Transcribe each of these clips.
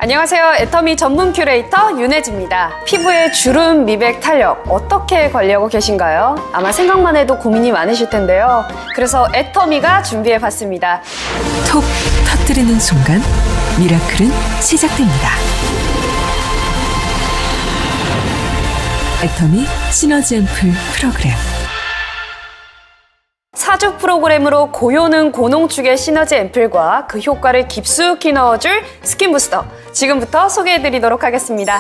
안녕하세요. 애터미 전문 큐레이터 윤혜지입니다. 피부의 주름, 미백, 탄력 어떻게 관리하고 계신가요? 아마 생각만 해도 고민이 많으실 텐데요. 그래서 애터미가 준비해봤습니다. 톡 터뜨리는 순간 미라클은 시작됩니다. 애터미 시너지 앰플 프로그램. 사주 프로그램으로 고요는 고농축의 시너지 앰플과 그 효과를 깊숙이 넣어줄 스킨 부스터 지금부터 소개해드리도록 하겠습니다.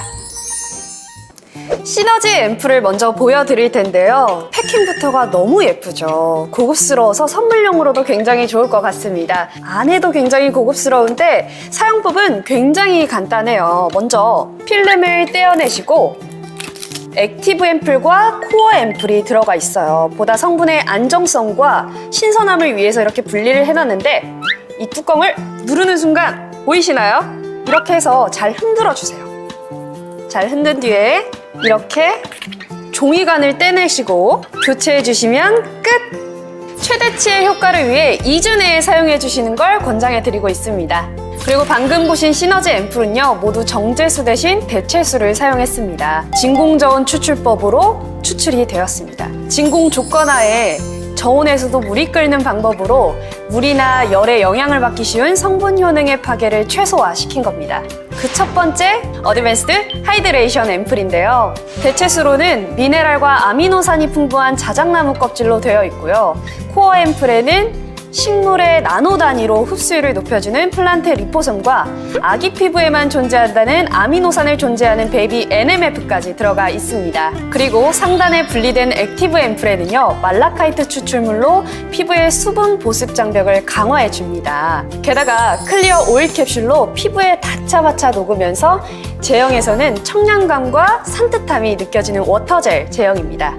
시너지 앰플을 먼저 보여드릴 텐데요. 패킹부터가 너무 예쁘죠. 고급스러워서 선물용으로도 굉장히 좋을 것 같습니다. 안에도 굉장히 고급스러운데 사용법은 굉장히 간단해요. 먼저 필름을 떼어내시고 액티브 앰플과 코어 앰플이 들어가 있어요. 보다 성분의 안정성과 신선함을 위해서 이렇게 분리를 해놨는데 이 뚜껑을 누르는 순간 보이시나요? 이렇게 해서 잘 흔들어 주세요. 잘 흔든 뒤에 이렇게 종이관을 떼내시고 교체해 주시면 끝! 최대치의 효과를 위해 2주 내에 사용해 주시는 걸 권장해 드리고 있습니다. 그리고 방금 보신 시너지 앰플은요, 모두 정제수 대신 대체수를 사용했습니다. 진공저온 추출법으로 추출이 되었습니다. 진공 조건하에 저온에서도 물이 끓는 방법으로 물이나 열에 영향을 받기 쉬운 성분 효능의 파괴를 최소화시킨 겁니다. 그 첫 번째 어드밴스드 하이드레이션 앰플인데요. 대체수로는 미네랄과 아미노산이 풍부한 자작나무 껍질로 되어 있고요. 코어 앰플에는 식물의 나노 단위로 흡수율을 높여주는 플란트 리포솜과 아기 피부에만 존재한다는 아미노산을 존재하는 베이비 NMF까지 들어가 있습니다. 그리고 상단에 분리된 액티브 앰플에는요, 말라카이트 추출물로 피부의 수분 보습 장벽을 강화해줍니다. 게다가 클리어 오일 캡슐로 피부에 다차바차 녹으면서 제형에서는 청량감과 산뜻함이 느껴지는 워터젤 제형입니다.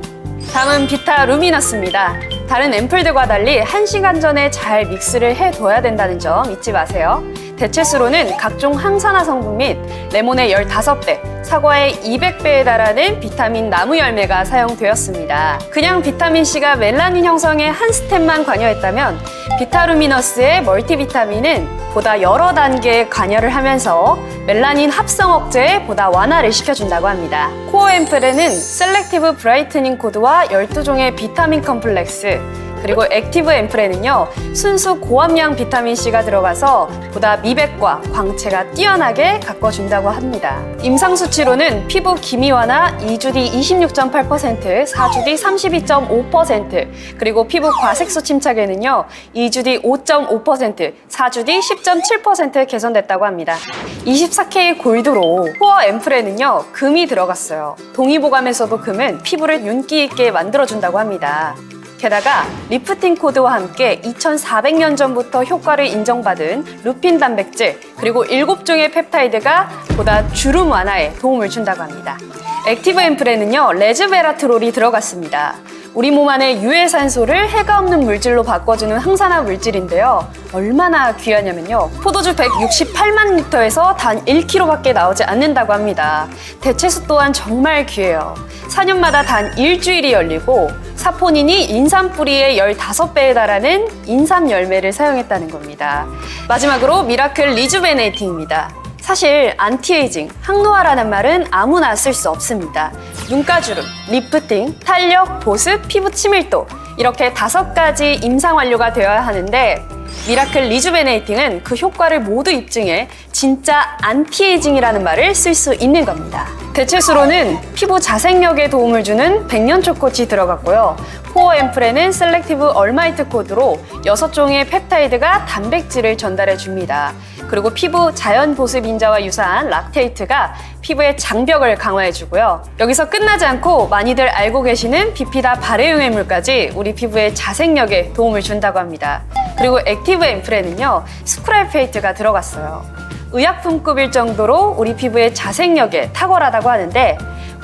다음은 비타 루미너스입니다. 다른 앰플들과 달리 1시간 전에 잘 믹스를 해둬야 된다는 점 잊지 마세요. 대체수로는 각종 항산화 성분 및 레몬의 15배, 사과의 200배에 달하는 비타민 나무 열매가 사용되었습니다. 그냥 비타민C가 멜라닌 형성에 한 스텝만 관여했다면 비타루미너스의 멀티비타민은 보다 여러 단계에 관여를 하면서 멜라닌 합성 억제에 보다 완화를 시켜준다고 합니다. 코어 앰플에는 셀렉티브 브라이트닝 코드와 12종의 비타민 컴플렉스, 그리고 액티브 앰플에는요, 순수 고함량 비타민C가 들어가서 보다 미백과 광채가 뛰어나게 가꿔준다고 합니다. 임상 수치로는 피부 기미 완화 2주 뒤 26.8%, 4주 뒤 32.5%, 그리고 피부 과색소 침착에는요, 2주 뒤 5.5%, 4주 뒤 10.7% 개선됐다고 합니다. 24K 골드로 코어 앰플에는요, 금이 들어갔어요. 동의보감에서도 금은 피부를 윤기 있게 만들어준다고 합니다. 게다가 리프팅 코드와 함께 2400년 전부터 효과를 인정받은 루핀 단백질, 그리고 7종의 펩타이드가 보다 주름 완화에 도움을 준다고 합니다. 액티브 앰플에는요, 레즈베라트롤이 들어갔습니다. 우리 몸 안의 유해산소를 해가 없는 물질로 바꿔주는 항산화 물질인데요. 얼마나 귀하냐면요, 포도주 168만 리터에서 단 1kg밖에 나오지 않는다고 합니다. 대체수 또한 정말 귀해요. 4년마다 단 일주일이 열리고 사포닌이 인삼 뿌리의 15배에 달하는 인삼 열매를 사용했다는 겁니다. 마지막으로 미라클 리주베네이팅입니다. 사실 안티에이징, 항노화라는 말은 아무나 쓸 수 없습니다. 눈가주름, 리프팅, 탄력, 보습, 피부 치밀도 이렇게 5가지 임상 완료가 되어야 하는데 미라클 리주베네이팅은 그 효과를 모두 입증해 진짜 안티에이징이라는 말을 쓸 수 있는 겁니다. 대체수로는 피부 자생력에 도움을 주는 백년초꽃이 들어갔고요. 코어 앰플에는 셀렉티브 얼마이트 코드로 6종의 펩타이드가 단백질을 전달해 줍니다. 그리고 피부 자연 보습 인자와 유사한 락테이트가 피부의 장벽을 강화해 주고요. 여기서 끝나지 않고 많이들 알고 계시는 비피다 발해용해물까지 우리 피부의 자생력에 도움을 준다고 합니다. 그리고 액티브 앰플에는요, 스크랩페이트가 들어갔어요. 의약품급일 정도로 우리 피부의 자생력에 탁월하다고 하는데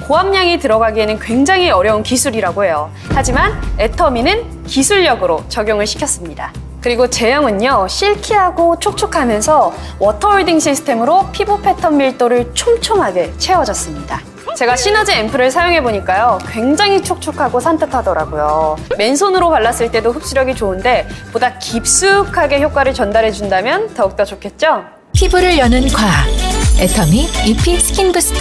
고함량이 들어가기에는 굉장히 어려운 기술이라고 해요. 하지만 애터미는 기술력으로 적용을 시켰습니다. 그리고 제형은요, 실키하고 촉촉하면서 워터홀딩 시스템으로 피부 패턴 밀도를 촘촘하게 채워졌습니다. 제가 시너지 앰플을 사용해보니까요, 굉장히 촉촉하고 산뜻하더라고요. 맨손으로 발랐을 때도 흡수력이 좋은데 보다 깊숙하게 효과를 전달해준다면 더욱더 좋겠죠? 피부를 여는 과학 애터미 EP 스킨 부스터.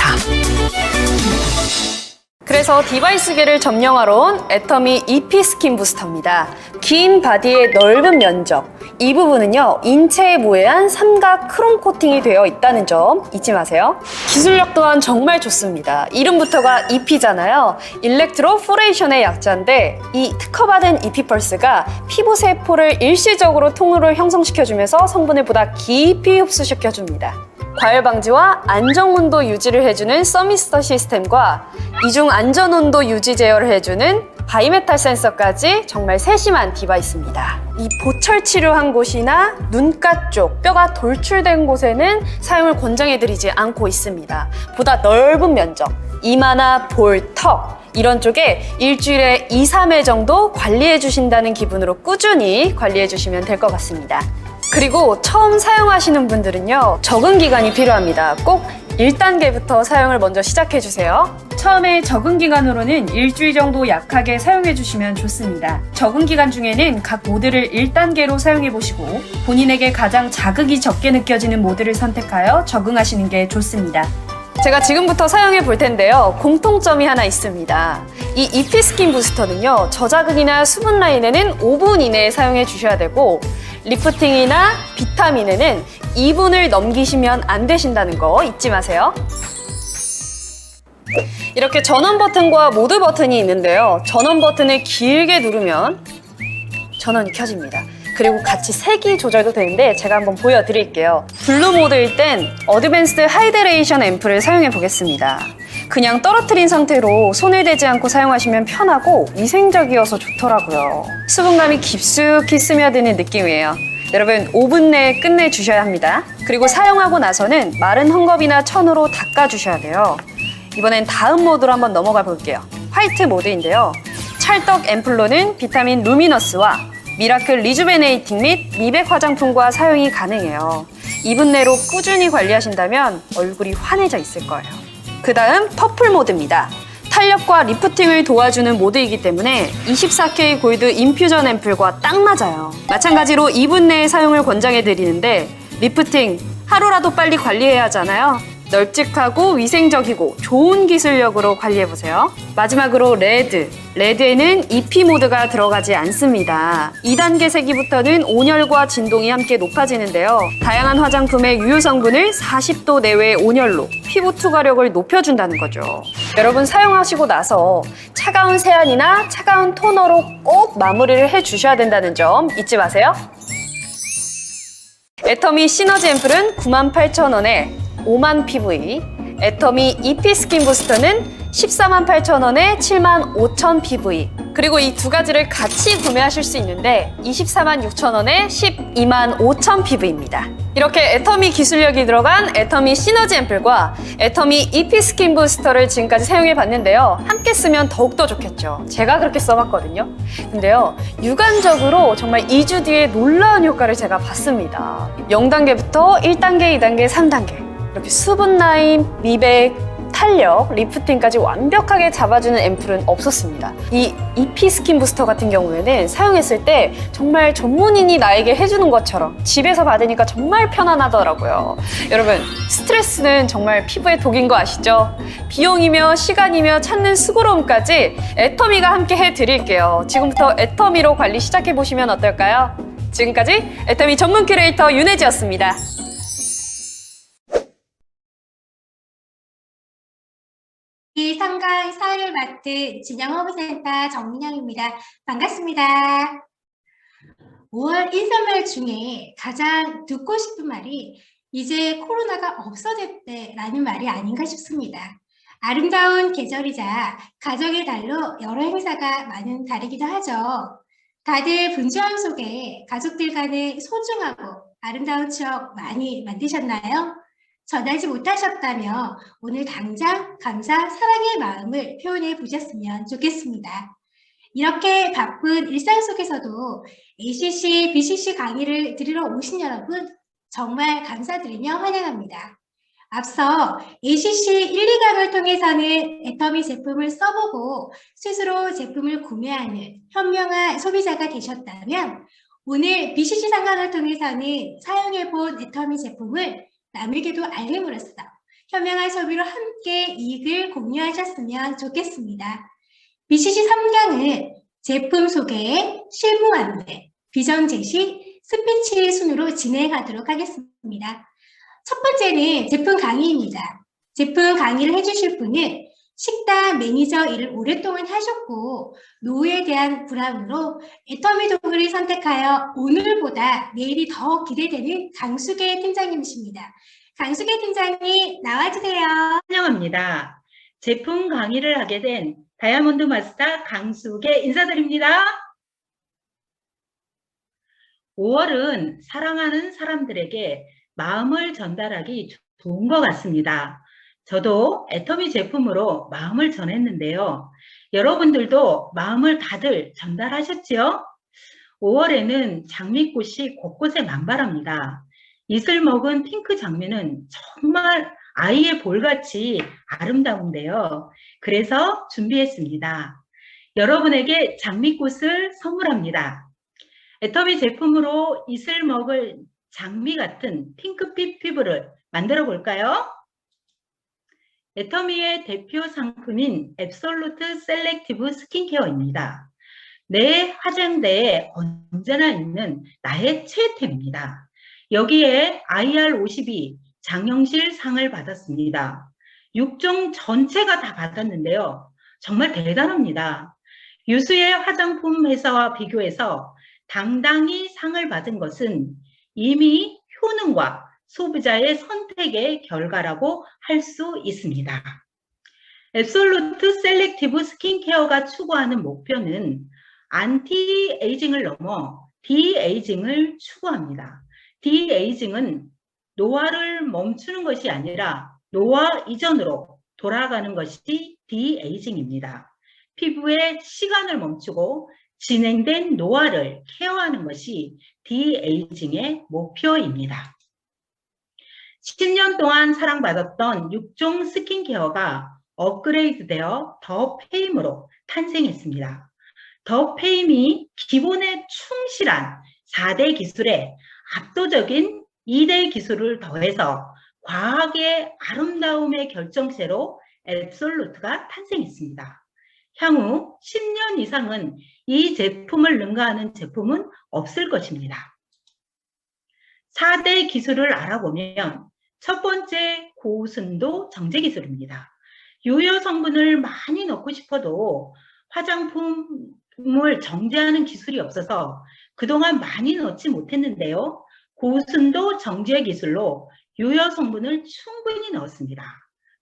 그래서 디바이스계를 점령하러 온 애터미 EP 스킨 부스터입니다. 긴 바디의 넓은 면적, 이 부분은요 인체에 모해한 삼각 크롬 코팅이 되어 있다는 점 잊지 마세요. 기술력 또한 정말 좋습니다. 이름부터가 EP잖아요. 일렉트로 포레이션의 약자인데 이 특허받은 EP 펄스가 피부 세포를 일시적으로 통로를 형성시켜주면서 성분을 보다 깊이 흡수시켜줍니다. 과열 방지와 안정 온도 유지를 해주는 서미스터 시스템과 이중 안전 온도 유지 제어를 해주는 바이메탈 센서까지 정말 세심한 디바이스입니다. 이 보철 치료한 곳이나 눈가 쪽, 뼈가 돌출된 곳에는 사용을 권장해드리지 않고 있습니다. 보다 넓은 면적, 이마나 볼, 턱 이런 쪽에 일주일에 2, 3회 정도 관리해 주신다는 기분으로 꾸준히 관리해 주시면 될 것 같습니다. 그리고 처음 사용하시는 분들은요 적응 기간이 필요합니다. 꼭 1단계부터 사용을 먼저 시작해 주세요. 처음에 적응 기간으로는 일주일 정도 약하게 사용해 주시면 좋습니다. 적응 기간 중에는 각 모드를 1단계로 사용해 보시고 본인에게 가장 자극이 적게 느껴지는 모드를 선택하여 적응하시는 게 좋습니다. 제가 지금부터 사용해 볼 텐데요. 공통점이 하나 있습니다. 이 EP 스킨 부스터는요. 저자극이나 수분 라인에는 5분 이내에 사용해 주셔야 되고 리프팅이나 비타민에는 2분을 넘기시면 안 되신다는 거 잊지 마세요. 이렇게 전원 버튼과 모드 버튼이 있는데요. 전원 버튼을 길게 누르면 전원이 켜집니다. 그리고 같이 색이 조절도 되는데 제가 한번 보여드릴게요. 블루 모드일 땐 어드밴스드 하이드레이션 앰플을 사용해 보겠습니다. 그냥 떨어뜨린 상태로 손을 대지 않고 사용하시면 편하고 위생적이어서 좋더라고요. 수분감이 깊숙이 스며드는 느낌이에요. 여러분 5분 내에 끝내주셔야 합니다. 그리고 사용하고 나서는 마른 헝겊이나 천으로 닦아주셔야 돼요. 이번엔 다음 모드로 한번 넘어가 볼게요. 화이트 모드인데요. 찰떡 앰플로는 비타민 루미너스와 미라클 리주베네이팅 및 미백 화장품과 사용이 가능해요. 2분 내로 꾸준히 관리하신다면 얼굴이 환해져 있을 거예요. 그 다음 퍼플 모드입니다. 탄력과 리프팅을 도와주는 모드이기 때문에 24K 골드 인퓨전 앰플과 딱 맞아요. 마찬가지로 2분 내에 사용을 권장해 드리는데 리프팅 하루라도 빨리 관리해야 하잖아요. 널찍하고 위생적이고 좋은 기술력으로 관리해보세요. 마지막으로 레드. 레드에는 EP 모드가 들어가지 않습니다. 2단계 세기부터는 온열과 진동이 함께 높아지는데요. 다양한 화장품의 유효 성분을 40도 내외의 온열로 피부 투과력을 높여준다는 거죠. 여러분 사용하시고 나서 차가운 세안이나 차가운 토너로 꼭 마무리를 해주셔야 된다는 점 잊지 마세요. 애터미 시너지 앰플은 98,000원에 5만 PV, 애터미 EP 스킨 부스터는 148,000원에 75,000 PV. 그리고 이 두 가지를 같이 구매하실 수 있는데 246,000원에 125,000 PV입니다. 이렇게 애터미 기술력이 들어간 애터미 시너지 앰플과 애터미 EP 스킨 부스터를 지금까지 사용해 봤는데요. 함께 쓰면 더욱더 좋겠죠. 제가 그렇게 써봤거든요. 근데요, 육안적으로 정말 2주 뒤에 놀라운 효과를 제가 봤습니다. 0단계부터 1단계, 2단계, 3단계. 이렇게 수분 라인, 미백, 탄력, 리프팅까지 완벽하게 잡아주는 앰플은 없었습니다. 이 EP 스킨 부스터 같은 경우에는 사용했을 때 정말 전문인이 나에게 해주는 것처럼 집에서 받으니까 정말 편안하더라고요. 여러분, 스트레스는 정말 피부의 독인 거 아시죠? 비용이며 시간이며 찾는 수고로움까지 애터미가 함께 해드릴게요. 지금부터 애터미로 관리 시작해보시면 어떨까요? 지금까지 애터미 전문 큐레이터 윤혜지였습니다. 이 상가 사회를 맡은 진영허브센터 정민영입니다. 반갑습니다. 5월 인사말 중에 가장 듣고 싶은 말이 이제 코로나가 없어졌대 라는 말이 아닌가 싶습니다. 아름다운 계절이자 가정의 달로 여러 행사가 많은 달이기도 하죠. 다들 분주함 속에 가족들 간의 소중하고 아름다운 추억 많이 만드셨나요? 전하지 못하셨다면 오늘 당장 감사, 사랑의 마음을 표현해 보셨으면 좋겠습니다. 이렇게 바쁜 일상 속에서도 ACC, BCC 강의를 들으러 오신 여러분 정말 감사드리며 환영합니다. 앞서 ACC 1, 2강을 통해서는 애터미 제품을 써보고 스스로 제품을 구매하는 현명한 소비자가 되셨다면 오늘 BCC 상강을 통해서는 사용해본 애터미 제품을 남에게도 알림으로써 현명한 소비로 함께 이익을 공유하셨으면 좋겠습니다. BCC 3강은 제품 소개, 실무 안내, 비전 제시, 스피치 순으로 진행하도록 하겠습니다. 첫 번째는 제품 강의입니다. 제품 강의를 해주실 분은 식당 매니저 일을 오랫동안 하셨고 노후에 대한 불안으로 애터미 도구를 선택하여 오늘보다 내일이 더 기대되는 강수계 팀장님이십니다. 강수계 팀장님 나와주세요. 환영합니다. 제품 강의를 하게 된 다이아몬드 마스터 강수계 인사드립니다. 5월은 사랑하는 사람들에게 마음을 전달하기 좋은 것 같습니다. 저도 애터미 제품으로 마음을 전했는데요. 여러분들도 마음을 다들 전달하셨지요? 5월에는 장미꽃이 곳곳에 만발합니다. 이슬 먹은 핑크 장미는 정말 아이의 볼같이 아름다운데요. 그래서 준비했습니다. 여러분에게 장미꽃을 선물합니다. 애터미 제품으로 이슬 먹을 장미 같은 핑크빛 피부를 만들어 볼까요? 애터미의 대표 상품인 앱솔루트 셀렉티브 스킨케어입니다. 내 화장대에 언제나 있는 나의 최애템입니다. 여기에 IR52 장영실 상을 받았습니다. 6종 전체가 다 받았는데요. 정말 대단합니다. 유수의 화장품 회사와 비교해서 당당히 상을 받은 것은 이미 효능과 소비자의 선택의 결과라고 할 수 있습니다. 앱솔루트 셀렉티브 스킨케어가 추구하는 목표는 안티에이징을 넘어 디에이징을 추구합니다. 디에이징은 노화를 멈추는 것이 아니라 노화 이전으로 돌아가는 것이 디에이징입니다. 피부의 시간을 멈추고 진행된 노화를 케어하는 것이 디에이징의 목표입니다. 10년 동안 사랑받았던 6종 스킨케어가 업그레이드되어 더 페임으로 탄생했습니다. 더 페임이 기본에 충실한 4대 기술에 압도적인 2대 기술을 더해서 과학의 아름다움의 결정체로 앱솔루트가 탄생했습니다. 향후 10년 이상은 이 제품을 능가하는 제품은 없을 것입니다. 4대 기술을 알아보면 첫 번째 고순도 정제 기술입니다. 유효 성분을 많이 넣고 싶어도 화장품을 정제하는 기술이 없어서 그동안 많이 넣지 못했는데요. 고순도 정제 기술로 유효 성분을 충분히 넣었습니다.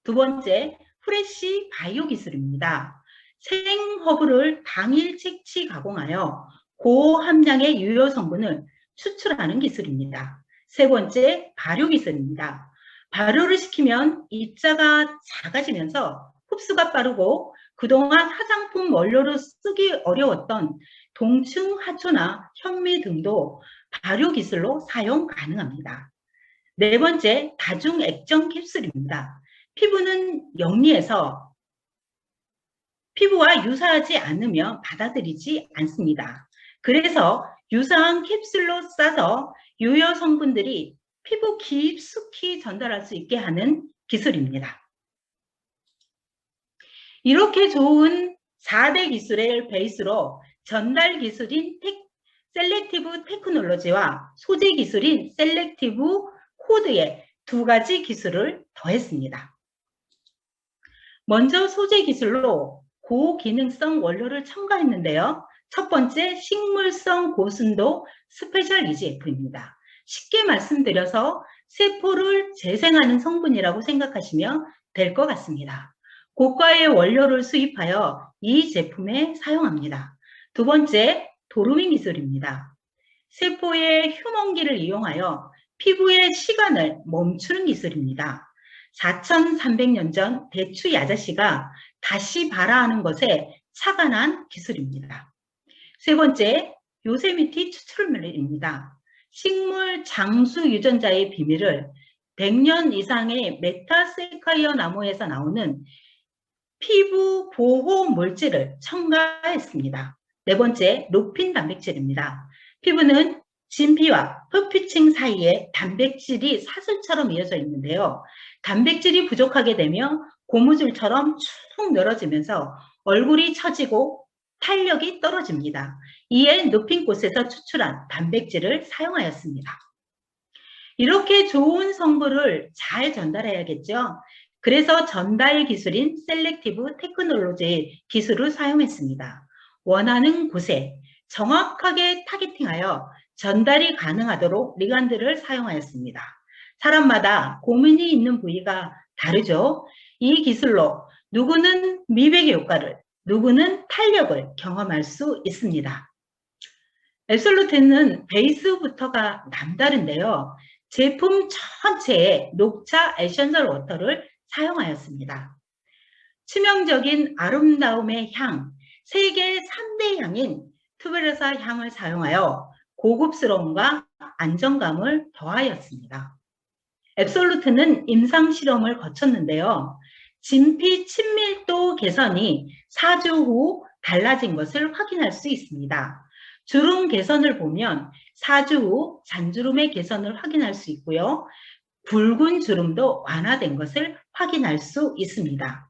두 번째, 프레시 바이오 기술입니다. 생허브를 당일 채취 가공하여 고함량의 유효 성분을 추출하는 기술입니다. 세 번째, 발효 기술입니다. 발효를 시키면 입자가 작아지면서 흡수가 빠르고 그동안 화장품 원료로 쓰기 어려웠던 동층 화초나 현미 등도 발효 기술로 사용 가능합니다. 네 번째, 다중 액정 캡슐입니다. 피부는 영리해서 피부와 유사하지 않으면 받아들이지 않습니다. 그래서 유사한 캡슐로 싸서 유효 성분들이 피부 깊숙이 전달할 수 있게 하는 기술입니다. 이렇게 좋은 4대 기술을 베이스로 전달 기술인 셀렉티브 테크놀로지와 소재 기술인 셀렉티브 코드의 두 가지 기술을 더했습니다. 먼저 소재 기술로 고기능성 원료를 첨가했는데요. 첫 번째, 식물성 고순도 스페셜 EGF입니다. 쉽게 말씀드려서 세포를 재생하는 성분이라고 생각하시면 될 것 같습니다. 고가의 원료를 수입하여 이 제품에 사용합니다. 두 번째, 도루밍 기술입니다. 세포의 휴먼기를 이용하여 피부의 시간을 멈추는 기술입니다. 4300년 전 대추 야자씨가 다시 발화하는 것에 착안한 기술입니다. 세 번째, 요세미티 추출물입니다. 식물 장수 유전자의 비밀을 100년 이상의 메타세카이어 나무에서 나오는 피부 보호 물질을 첨가했습니다. 네 번째, 루핀 단백질입니다. 피부는 진피와 흡피층 사이에 단백질이 사슬처럼 이어져 있는데요. 단백질이 부족하게 되면 고무줄처럼 축 늘어지면서 얼굴이 처지고 탄력이 떨어집니다. 이에 높임꽃에서 추출한 단백질을 사용하였습니다. 이렇게 좋은 성분을 잘 전달해야겠죠. 그래서 전달 기술인 셀렉티브 테크놀로지 기술을 사용했습니다. 원하는 곳에 정확하게 타겟팅하여 전달이 가능하도록 리간드를 사용하였습니다. 사람마다 고민이 있는 부위가 다르죠. 이 기술로 누구는 미백의 효과를, 누구는 탄력을 경험할 수 있습니다. 앱솔루트는 베이스부터가 남다른데요. 제품 전체에 녹차 에센셜 워터를 사용하였습니다. 치명적인 아름다움의 향, 세계 3대 향인 투베르사 향을 사용하여 고급스러움과 안정감을 더하였습니다. 앱솔루트는 임상 실험을 거쳤는데요. 진피 친밀도 개선이 4주 후 달라진 것을 확인할 수 있습니다. 주름 개선을 보면 4주 후 잔주름의 개선을 확인할 수 있고요. 붉은 주름도 완화된 것을 확인할 수 있습니다.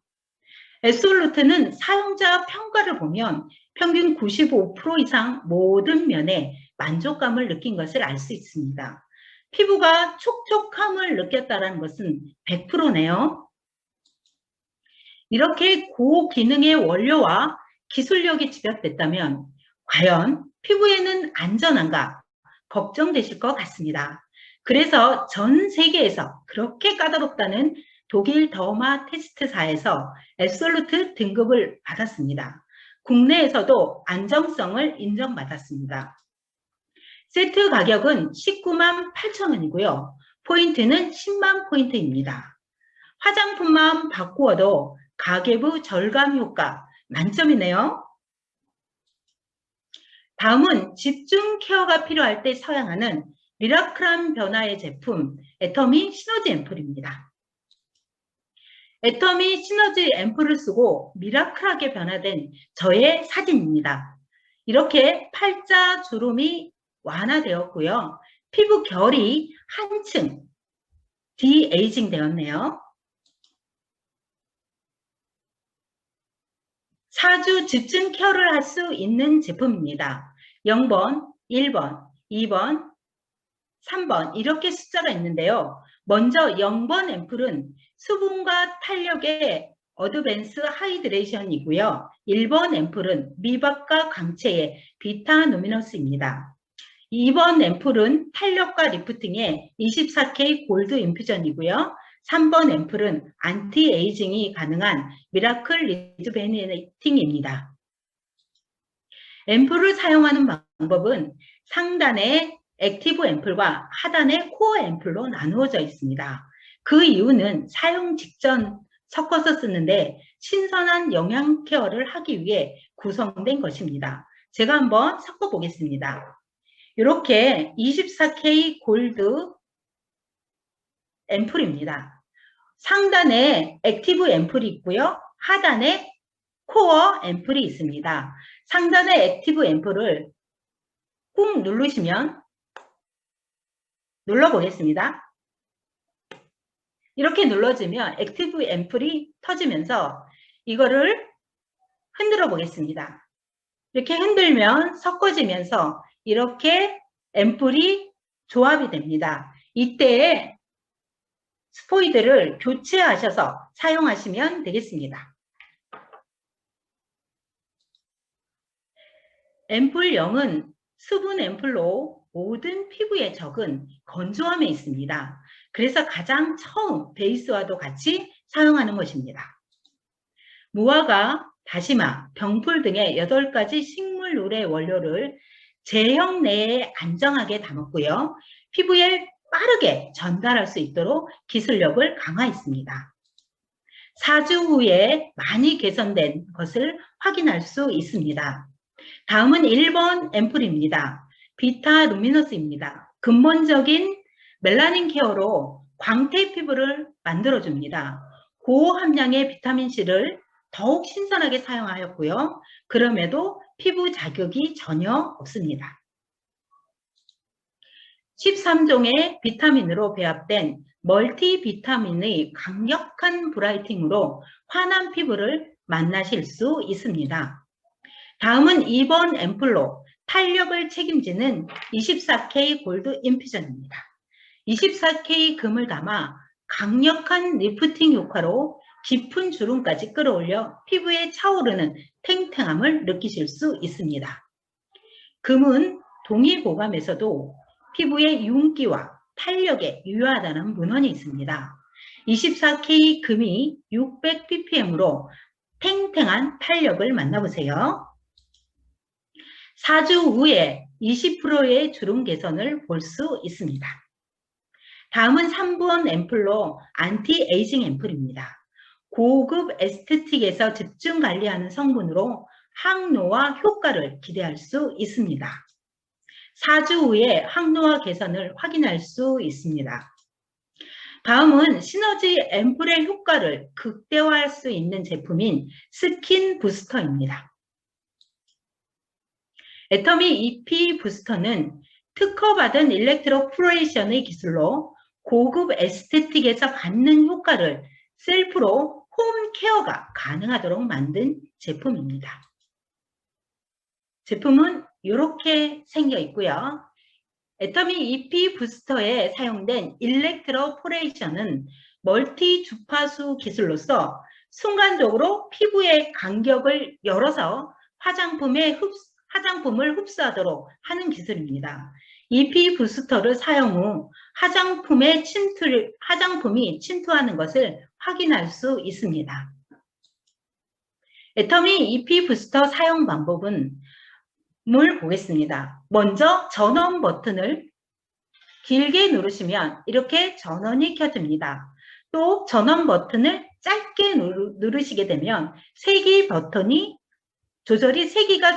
앱솔루트는 사용자 평가를 보면 평균 95% 이상 모든 면에 만족감을 느낀 것을 알 수 있습니다. 피부가 촉촉함을 느꼈다는 것은 100%네요. 이렇게 고기능의 원료와 기술력이 집약됐다면 과연 피부에는 안전한가 걱정되실 것 같습니다. 그래서 전 세계에서 그렇게 까다롭다는 독일 더마 테스트사에서 앱솔루트 등급을 받았습니다. 국내에서도 안정성을 인정받았습니다. 세트 가격은 19만 8천 원이고요. 포인트는 10만 포인트입니다. 화장품만 바꾸어도 가계부 절감 효과 만점이네요. 다음은 집중 케어가 필요할 때 사용하는 미라클한 변화의 제품 애터미 시너지 앰플입니다. 애터미 시너지 앰플을 쓰고 미라클하게 변화된 저의 사진입니다. 이렇게 팔자 주름이 완화되었고요. 피부 결이 한층 디에이징 되었네요. 4주 집중 케어를 할 수 있는 제품입니다. 0번, 1번, 2번, 3번 이렇게 숫자가 있는데요. 먼저 0번 앰플은 수분과 탄력의 어드밴스 하이드레이션이고요. 1번 앰플은 미박과 광채의 비타누미너스입니다. 2번 앰플은 탄력과 리프팅의 24K 골드 인퓨전이고요. 3번 앰플은 안티에이징이 가능한 미라클 리주베네이팅입니다. 앰플을 사용하는 방법은 상단의 액티브 앰플과 하단의 코어 앰플로 나누어져 있습니다. 그 이유는 사용 직전 섞어서 쓰는데 신선한 영양 케어를 하기 위해 구성된 것입니다. 제가 한번 섞어 보겠습니다. 이렇게 24K 골드 앰플입니다. 상단에 액티브 앰플이 있고요. 하단에 코어 앰플이 있습니다. 상단의 액티브 앰플을 꾹 누르시면 눌러보겠습니다. 이렇게 눌러주면 액티브 앰플이 터지면서 이거를 흔들어 보겠습니다. 이렇게 흔들면 섞어지면서 이렇게 앰플이 조합이 됩니다. 이때 스포이드를 교체하셔서 사용하시면 되겠습니다. 앰플 0은 수분 앰플로 모든 피부에 적은 건조함에 있습니다. 그래서 가장 처음 베이스와도 같이 사용하는 것입니다. 무화과, 다시마, 병풀 등의 8가지 식물 노래 원료를 제형 내에 안정하게 담았고요. 피부에 빠르게 전달할 수 있도록 기술력을 강화했습니다. 4주 후에 많이 개선된 것을 확인할 수 있습니다. 다음은 1번 앰플입니다. 비타 루미너스입니다. 근본적인 멜라닌 케어로 광택 피부를 만들어줍니다. 고함량의 비타민C를 더욱 신선하게 사용하였고요. 그럼에도 피부 자극이 전혀 없습니다. 13종의 비타민으로 배합된 멀티비타민의 강력한 브라이팅으로 환한 피부를 만나실 수 있습니다. 다음은 2번 앰플로 탄력을 책임지는 24K 골드 인퓨전입니다. 24K 금을 담아 강력한 리프팅 효과로 깊은 주름까지 끌어올려 피부에 차오르는 탱탱함을 느끼실 수 있습니다. 금은 동의보감에서도 피부의 윤기와 탄력에 유효하다는 문헌이 있습니다. 24K 금이 600ppm으로 탱탱한 탄력을 만나보세요. 4주 후에 20%의 주름 개선을 볼 수 있습니다. 다음은 3번 앰플로 안티에이징 앰플입니다. 고급 에스테틱에서 집중 관리하는 성분으로 항노화 효과를 기대할 수 있습니다. 4주 후에 항노화 개선을 확인할 수 있습니다. 다음은 시너지 앰플의 효과를 극대화할 수 있는 제품인 스킨 부스터입니다. 애터미 EP 부스터는 특허받은 일렉트로포레이션의 기술로 고급 에스테틱에서 받는 효과를 셀프로 홈 케어가 가능하도록 만든 제품입니다. 제품은 이렇게 생겨 있고요. 애터미 EP 부스터에 사용된 일렉트로포레이션은 멀티 주파수 기술로서 순간적으로 피부의 간격을 열어서 화장품을 흡수하도록 하는 기술입니다. EP 부스터를 사용 후 화장품이 침투하는 것을 확인할 수 있습니다. 애터미 EP 부스터 사용 방법은 보겠습니다. 먼저 전원 버튼을 길게 누르시면 이렇게 전원이 켜집니다. 또 전원 버튼을 짧게 누르시게 되면 세기가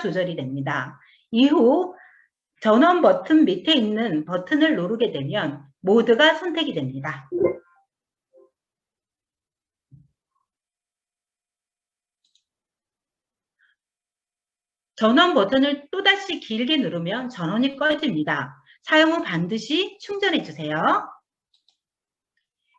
조절이 됩니다. 이후 전원 버튼 밑에 있는 버튼을 누르게 되면 모드가 선택이 됩니다. 전원 버튼을 또다시 길게 누르면 전원이 꺼집니다. 사용 후 반드시 충전해 주세요.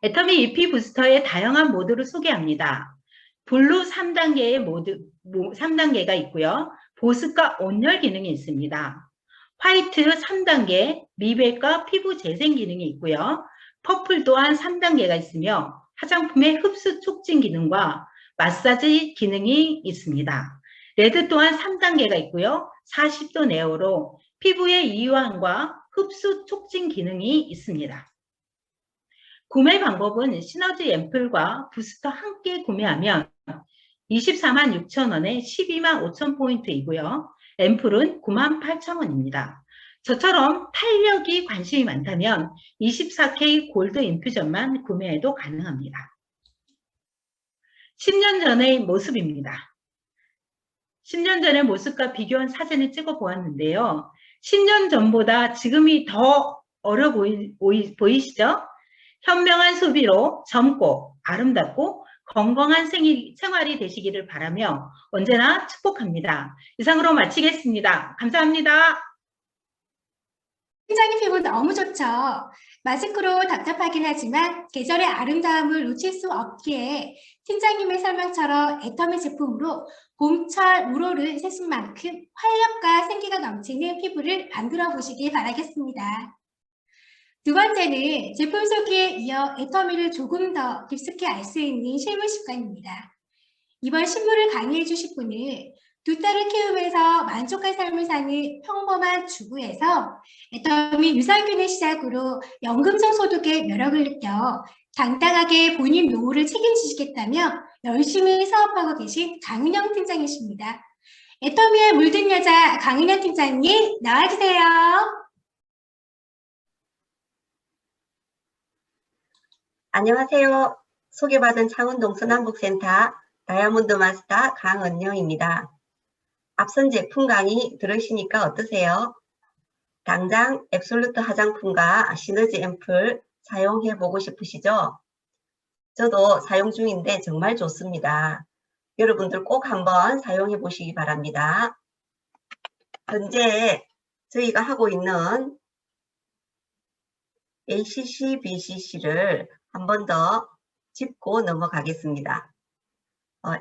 애터미 EP 부스터의 다양한 모드를 소개합니다. 블루 3단계가 있고요. 보습과 온열 기능이 있습니다. 화이트 3단계, 미백과 피부 재생 기능이 있고요. 퍼플 또한 3단계가 있으며 화장품의 흡수 촉진 기능과 마사지 기능이 있습니다. 레드 또한 3단계가 있고요. 40도 네오로 피부의 이완과 흡수 촉진 기능이 있습니다. 구매 방법은 시너지 앰플과 부스터 함께 구매하면 246,000원에 125,000포인트이고요. 앰플은 98,000원입니다. 저처럼 탄력이 관심이 많다면 24K 골드 인퓨전만 구매해도 가능합니다. 10년 전의 모습입니다. 10년 전의 모습과 비교한 사진을 찍어 보았는데요. 10년 전보다 지금이 더 어려 보이시죠? 현명한 소비로 젊고 아름답고 건강한 생활이 되시기를 바라며 언제나 축복합니다. 이상으로 마치겠습니다. 감사합니다. 팀장님 피부 너무 좋죠? 마스크로 답답하긴 하지만 계절의 아름다움을 놓칠 수 없기에 팀장님의 설명처럼 애터미 제품으로 봄철 우로를 세신 만큼 활력과 생기가 넘치는 피부를 만들어 보시길 바라겠습니다. 두 번째는 제품 소개에 이어 애터미를 조금 더 깊숙이 알 수 있는 실무 습관입니다. 이번 실무를 강의해 주실 분은 두 딸을 키우면서 만족한 삶을 사는 평범한 주부에서 애터미 유산균을 시작으로 연금성 소득의 매력을 느껴 당당하게 본인 노후를 책임지시겠다며 열심히 사업하고 계신 강은영 팀장이십니다. 애터미에 물든 여자 강은영 팀장님 나와주세요. 안녕하세요. 소개받은 창원동 서남북센터 다이아몬드 마스터 강은영입니다. 앞선 제품 강의 들으시니까 어떠세요? 당장 앱솔루트 화장품과 시너지 앰플 사용해 보고 싶으시죠? 저도 사용 중인데 정말 좋습니다. 여러분들 꼭 한번 사용해 보시기 바랍니다. 현재 저희가 하고 있는 ACC, BCC를 한 번 더 짚고 넘어가겠습니다.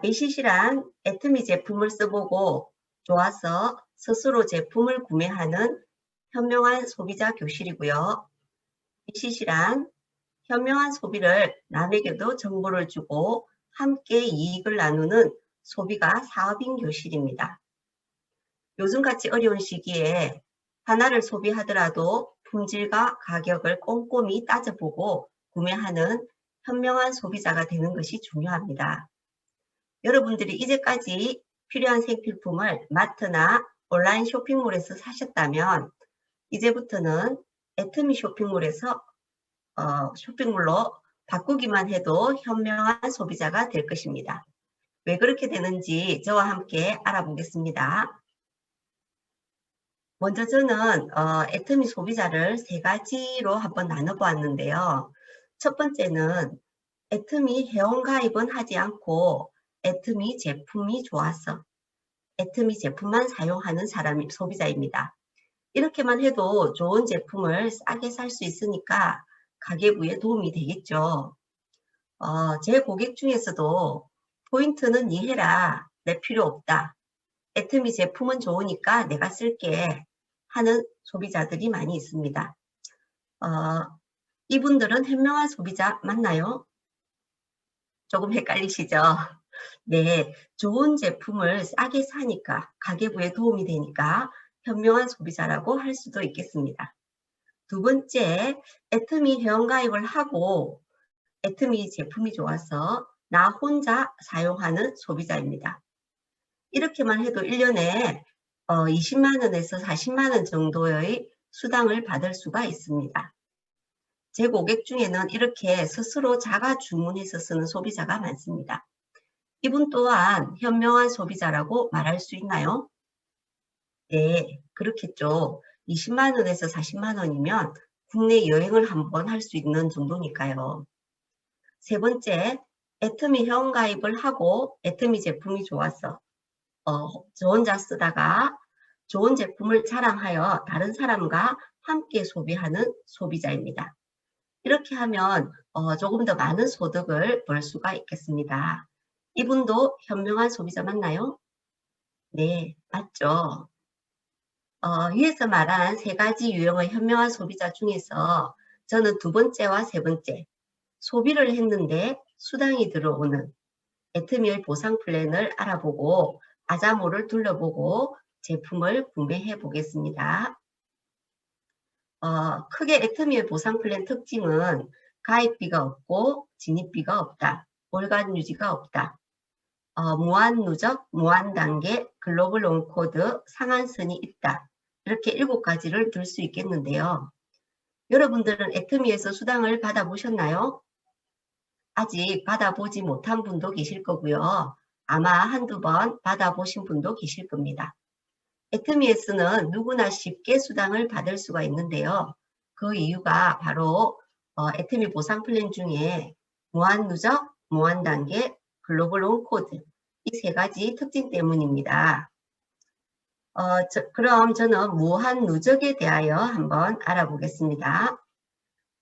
ACC란 애터미 제품을 써보고 좋아서 스스로 제품을 구매하는 현명한 소비자 교실이고요. BCC란 현명한 소비를 남에게도 정보를 주고 함께 이익을 나누는 소비가 사업인 교실입니다. 요즘같이 어려운 시기에 하나를 소비하더라도 품질과 가격을 꼼꼼히 따져보고 구매하는 현명한 소비자가 되는 것이 중요합니다. 여러분들이 이제까지 필요한 생필품을 마트나 온라인 쇼핑몰에서 사셨다면 이제부터는 애터미 쇼핑몰에서 쇼핑몰로 바꾸기만 해도 현명한 소비자가 될 것입니다. 왜 그렇게 되는지 저와 함께 알아보겠습니다. 먼저 저는 애터미 소비자를 세 가지로 한번 나눠보았는데요. 첫 번째는 애터미 회원가입은 하지 않고 애터미 제품이 좋아서 애터미 제품만 사용하는 사람이 소비자입니다. 이렇게만 해도 좋은 제품을 싸게 살 수 있으니까 가계부에 도움이 되겠죠. 제 고객 중에서도 포인트는 이해라, 내 필요 없다. 애터미 제품은 좋으니까 내가 쓸게 하는 소비자들이 많이 있습니다. 이분들은 현명한 소비자 맞나요? 조금 헷갈리시죠? 네, 좋은 제품을 싸게 사니까 가계부에 도움이 되니까 현명한 소비자라고 할 수도 있겠습니다. 두 번째, 애터미 회원가입을 하고 애터미 제품이 좋아서 나 혼자 사용하는 소비자입니다. 이렇게만 해도 1년에 20만 원에서 40만 원 정도의 수당을 받을 수가 있습니다. 제 고객 중에는 이렇게 스스로 자가 주문해서 쓰는 소비자가 많습니다. 이분 또한 현명한 소비자라고 말할 수 있나요? 네, 그렇겠죠. 20만 원에서 40만 원이면 국내 여행을 한번 할 수 있는 정도니까요. 세 번째, 애터미 회원가입을 하고 애터미 제품이 좋아서 저 혼자 쓰다가 좋은 제품을 자랑하여 다른 사람과 함께 소비하는 소비자입니다. 이렇게 하면 조금 더 많은 소득을 벌 수가 있겠습니다. 이분도 현명한 소비자 맞나요? 네, 맞죠. 위에서 말한 세 가지 유형의 현명한 소비자 중에서 저는 두 번째와 세 번째, 소비를 했는데 수당이 들어오는 애터미의 보상 플랜을 알아보고 아자모를 둘러보고 제품을 구매해 보겠습니다. 크게 애터미의 보상 플랜 특징은 가입비가 없고 진입비가 없다, 월간 유지가 없다, 무한 누적, 무한 단계, 글로벌 온코드, 상한선이 있다. 이렇게 7가지를 들 수 있겠는데요. 여러분들은 애터미에서 수당을 받아보셨나요? 아직 받아보지 못한 분도 계실 거고요. 아마 한두 번 받아보신 분도 계실 겁니다. 애터미에서는 누구나 쉽게 수당을 받을 수가 있는데요. 그 이유가 바로 애터미 보상 플랜 중에 무한 누적, 무한 단계, 글로벌 온코드 이 세 가지 특징 때문입니다. 그럼 저는 무한 누적에 대하여 한번 알아보겠습니다.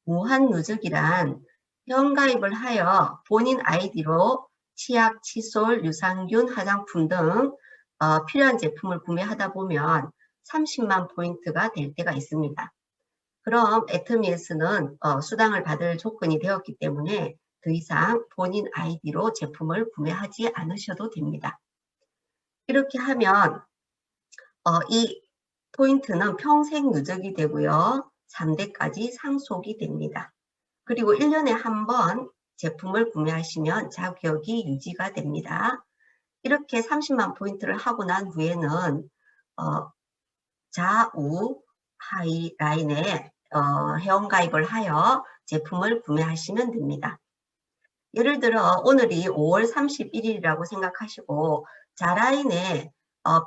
무한 누적이란 회원가입을 하여 본인 아이디로 치약, 칫솔, 유산균, 화장품 등 필요한 제품을 구매하다 보면 30만 포인트가 될 때가 있습니다. 그럼 애터미에서는 수당을 받을 조건이 되었기 때문에 더 이상 본인 아이디로 제품을 구매하지 않으셔도 됩니다. 이렇게 하면 이 포인트는 평생 누적이 되고요. 3대까지 상속이 됩니다. 그리고 1년에 한 번 제품을 구매하시면 자격이 유지가 됩니다. 이렇게 30만 포인트를 하고 난 후에는 좌우 하이 라인에 회원가입을 하여 제품을 구매하시면 됩니다. 예를 들어 오늘이 5월 31일이라고 생각하시고 좌라인에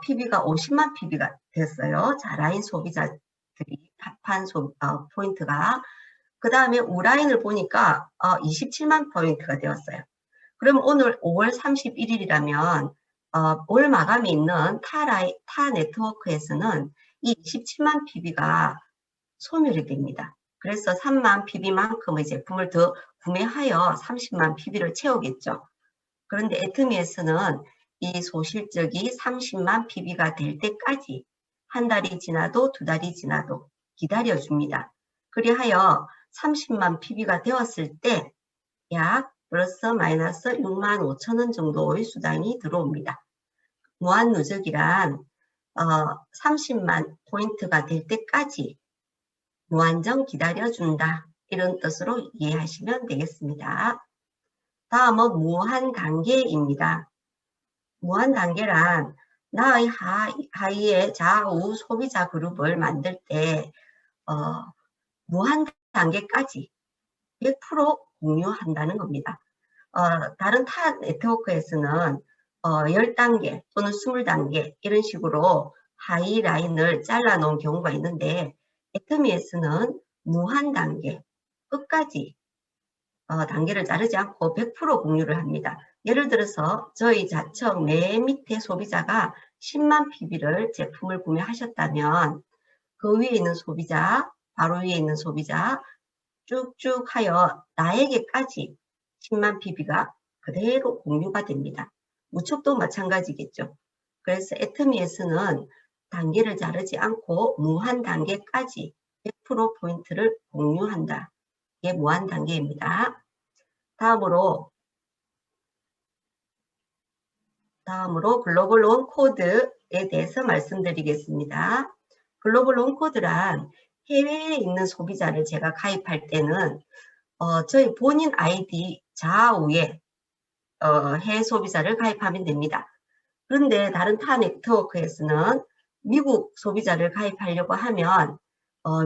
PB가 50만 PB가 됐어요. 좌라인 소비자들이 합한 포인트가. 그 다음에 우라인을 보니까 27만 포인트가 되었어요. 그럼 오늘 5월 31일이라면 올 마감이 있는 타 네트워크에서는 이 27만 PB가 소멸이 됩니다. 그래서 3만 PB만큼의 제품을 더 구매하여 30만 PB를 채우겠죠. 그런데 애터미에서는 이 소실적이 30만 PB가 될 때까지 한 달이 지나도 두 달이 지나도 기다려줍니다. 그리하여 30만 PB가 되었을 때 약 플러스 마이너스 6만 5천 원 정도의 수당이 들어옵니다. 무한 누적이란 30만 포인트가 될 때까지 무한정 기다려준다. 이런 뜻으로 이해하시면 되겠습니다. 다음은 무한 단계입니다. 무한 단계란 나의 하위의 좌우 소비자 그룹을 만들 때 무한 단계까지 100% 공유한다는 겁니다. 다른 타 네트워크에서는 10단계 또는 20단계 이런 식으로 하위 라인을 잘라 놓은 경우가 있는데 애터미에서는 무한 단계 끝까지 단계를 자르지 않고 100% 공유를 합니다. 예를 들어서 저희 자청 맨 밑에 소비자가 10만 PB를 제품을 구매하셨다면 그 위에 있는 소비자, 바로 위에 있는 소비자 쭉쭉 하여 나에게까지 10만 PB가 그대로 공유가 됩니다. 무척도 마찬가지겠죠. 그래서 애터미에서는 단계를 자르지 않고 무한 단계까지 100% 포인트를 공유한다. 이게 무한 단계입니다. 다음으로 글로벌 원 코드에 대해서 말씀드리겠습니다. 글로벌 원 코드란 해외에 있는 소비자를 제가 가입할 때는 저희 본인 아이디 좌우에 해외 소비자를 가입하면 됩니다. 그런데 다른 타 네트워크에서는 미국 소비자를 가입하려고 하면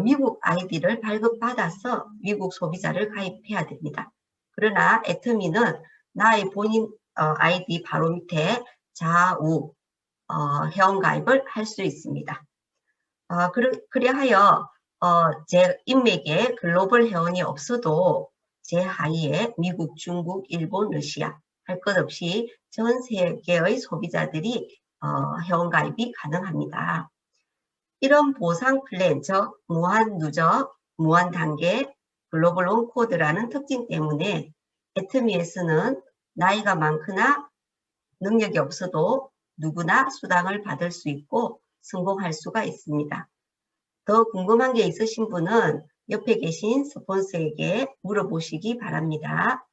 미국 아이디를 발급받아서 미국 소비자를 가입해야 됩니다. 그러나 애터미는 나의 본인 아이디 바로 밑에 좌우 회원가입을 할 수 있습니다. 그리하여 제 인맥에 글로벌 회원이 없어도 제 하위에 미국, 중국, 일본, 러시아 할 것 없이 전 세계의 소비자들이 회원가입이 가능합니다. 이런 보상 플랜, 즉 무한 누적, 무한 단계, 글로벌 원 코드라는 특징 때문에 애터미에서는 나이가 많거나 능력이 없어도 누구나 수당을 받을 수 있고 성공할 수가 있습니다. 더 궁금한 게 있으신 분은 옆에 계신 스폰서에게 물어보시기 바랍니다.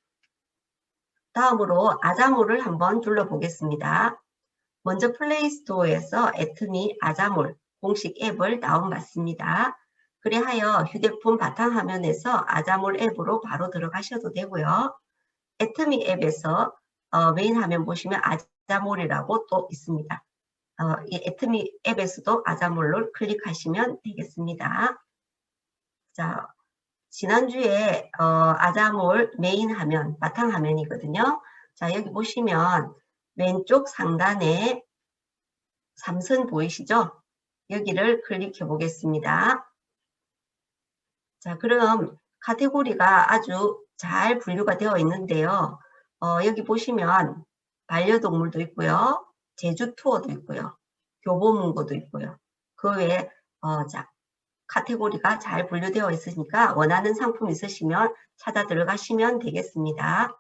다음으로 아자몰을 한번 둘러보겠습니다. 먼저 플레이스토어에서 애터미 아자몰 공식 앱을 다운받습니다. 그리하여 휴대폰 바탕화면에서 아자몰 앱으로 바로 들어가셔도 되고요. 애터미 앱에서 메인 화면 보시면 아자몰이라고 또 있습니다. 이 애터미 앱에서도 아자몰을 클릭하시면 되겠습니다. 자, 지난주에 아자몰 메인 화면, 바탕 화면이거든요. 자, 여기 보시면 왼쪽 상단에 삼선 보이시죠? 여기를 클릭해 보겠습니다. 자, 그럼 카테고리가 아주 잘 분류가 되어 있는데요. 여기 보시면 반려동물도 있고요. 제주 투어도 있고요. 교보문고도 있고요. 그 외에 카테고리가 잘 분류되어 있으니까 원하는 상품 있으시면 찾아 들어가시면 되겠습니다.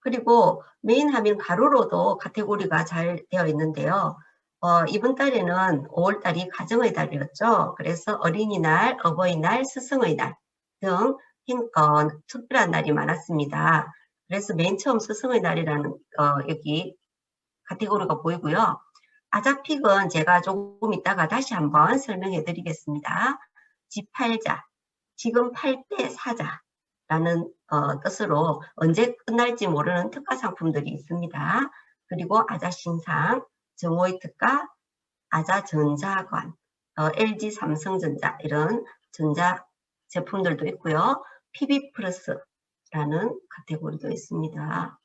그리고 메인 화면 가로로도 카테고리가 잘 되어 있는데요. 이번 달에는 5월달이 가정의 달이었죠. 그래서 어린이날, 어버이날, 스승의 날 등 특별한 날이 많았습니다. 그래서 맨 처음 스승의 날이라는 여기 카테고리가 보이고요. 아자픽은 제가 조금 이따가 다시 한번 설명해 드리겠습니다. 집 팔자, 지금 팔 때 사자라는 뜻으로 언제 끝날지 모르는 특가 상품들이 있습니다. 그리고 아자신상, 정오의 특가, 아자전자관, LG 삼성전자 이런 전자 제품들도 있고요. PB 플러스라는 카테고리도 있습니다.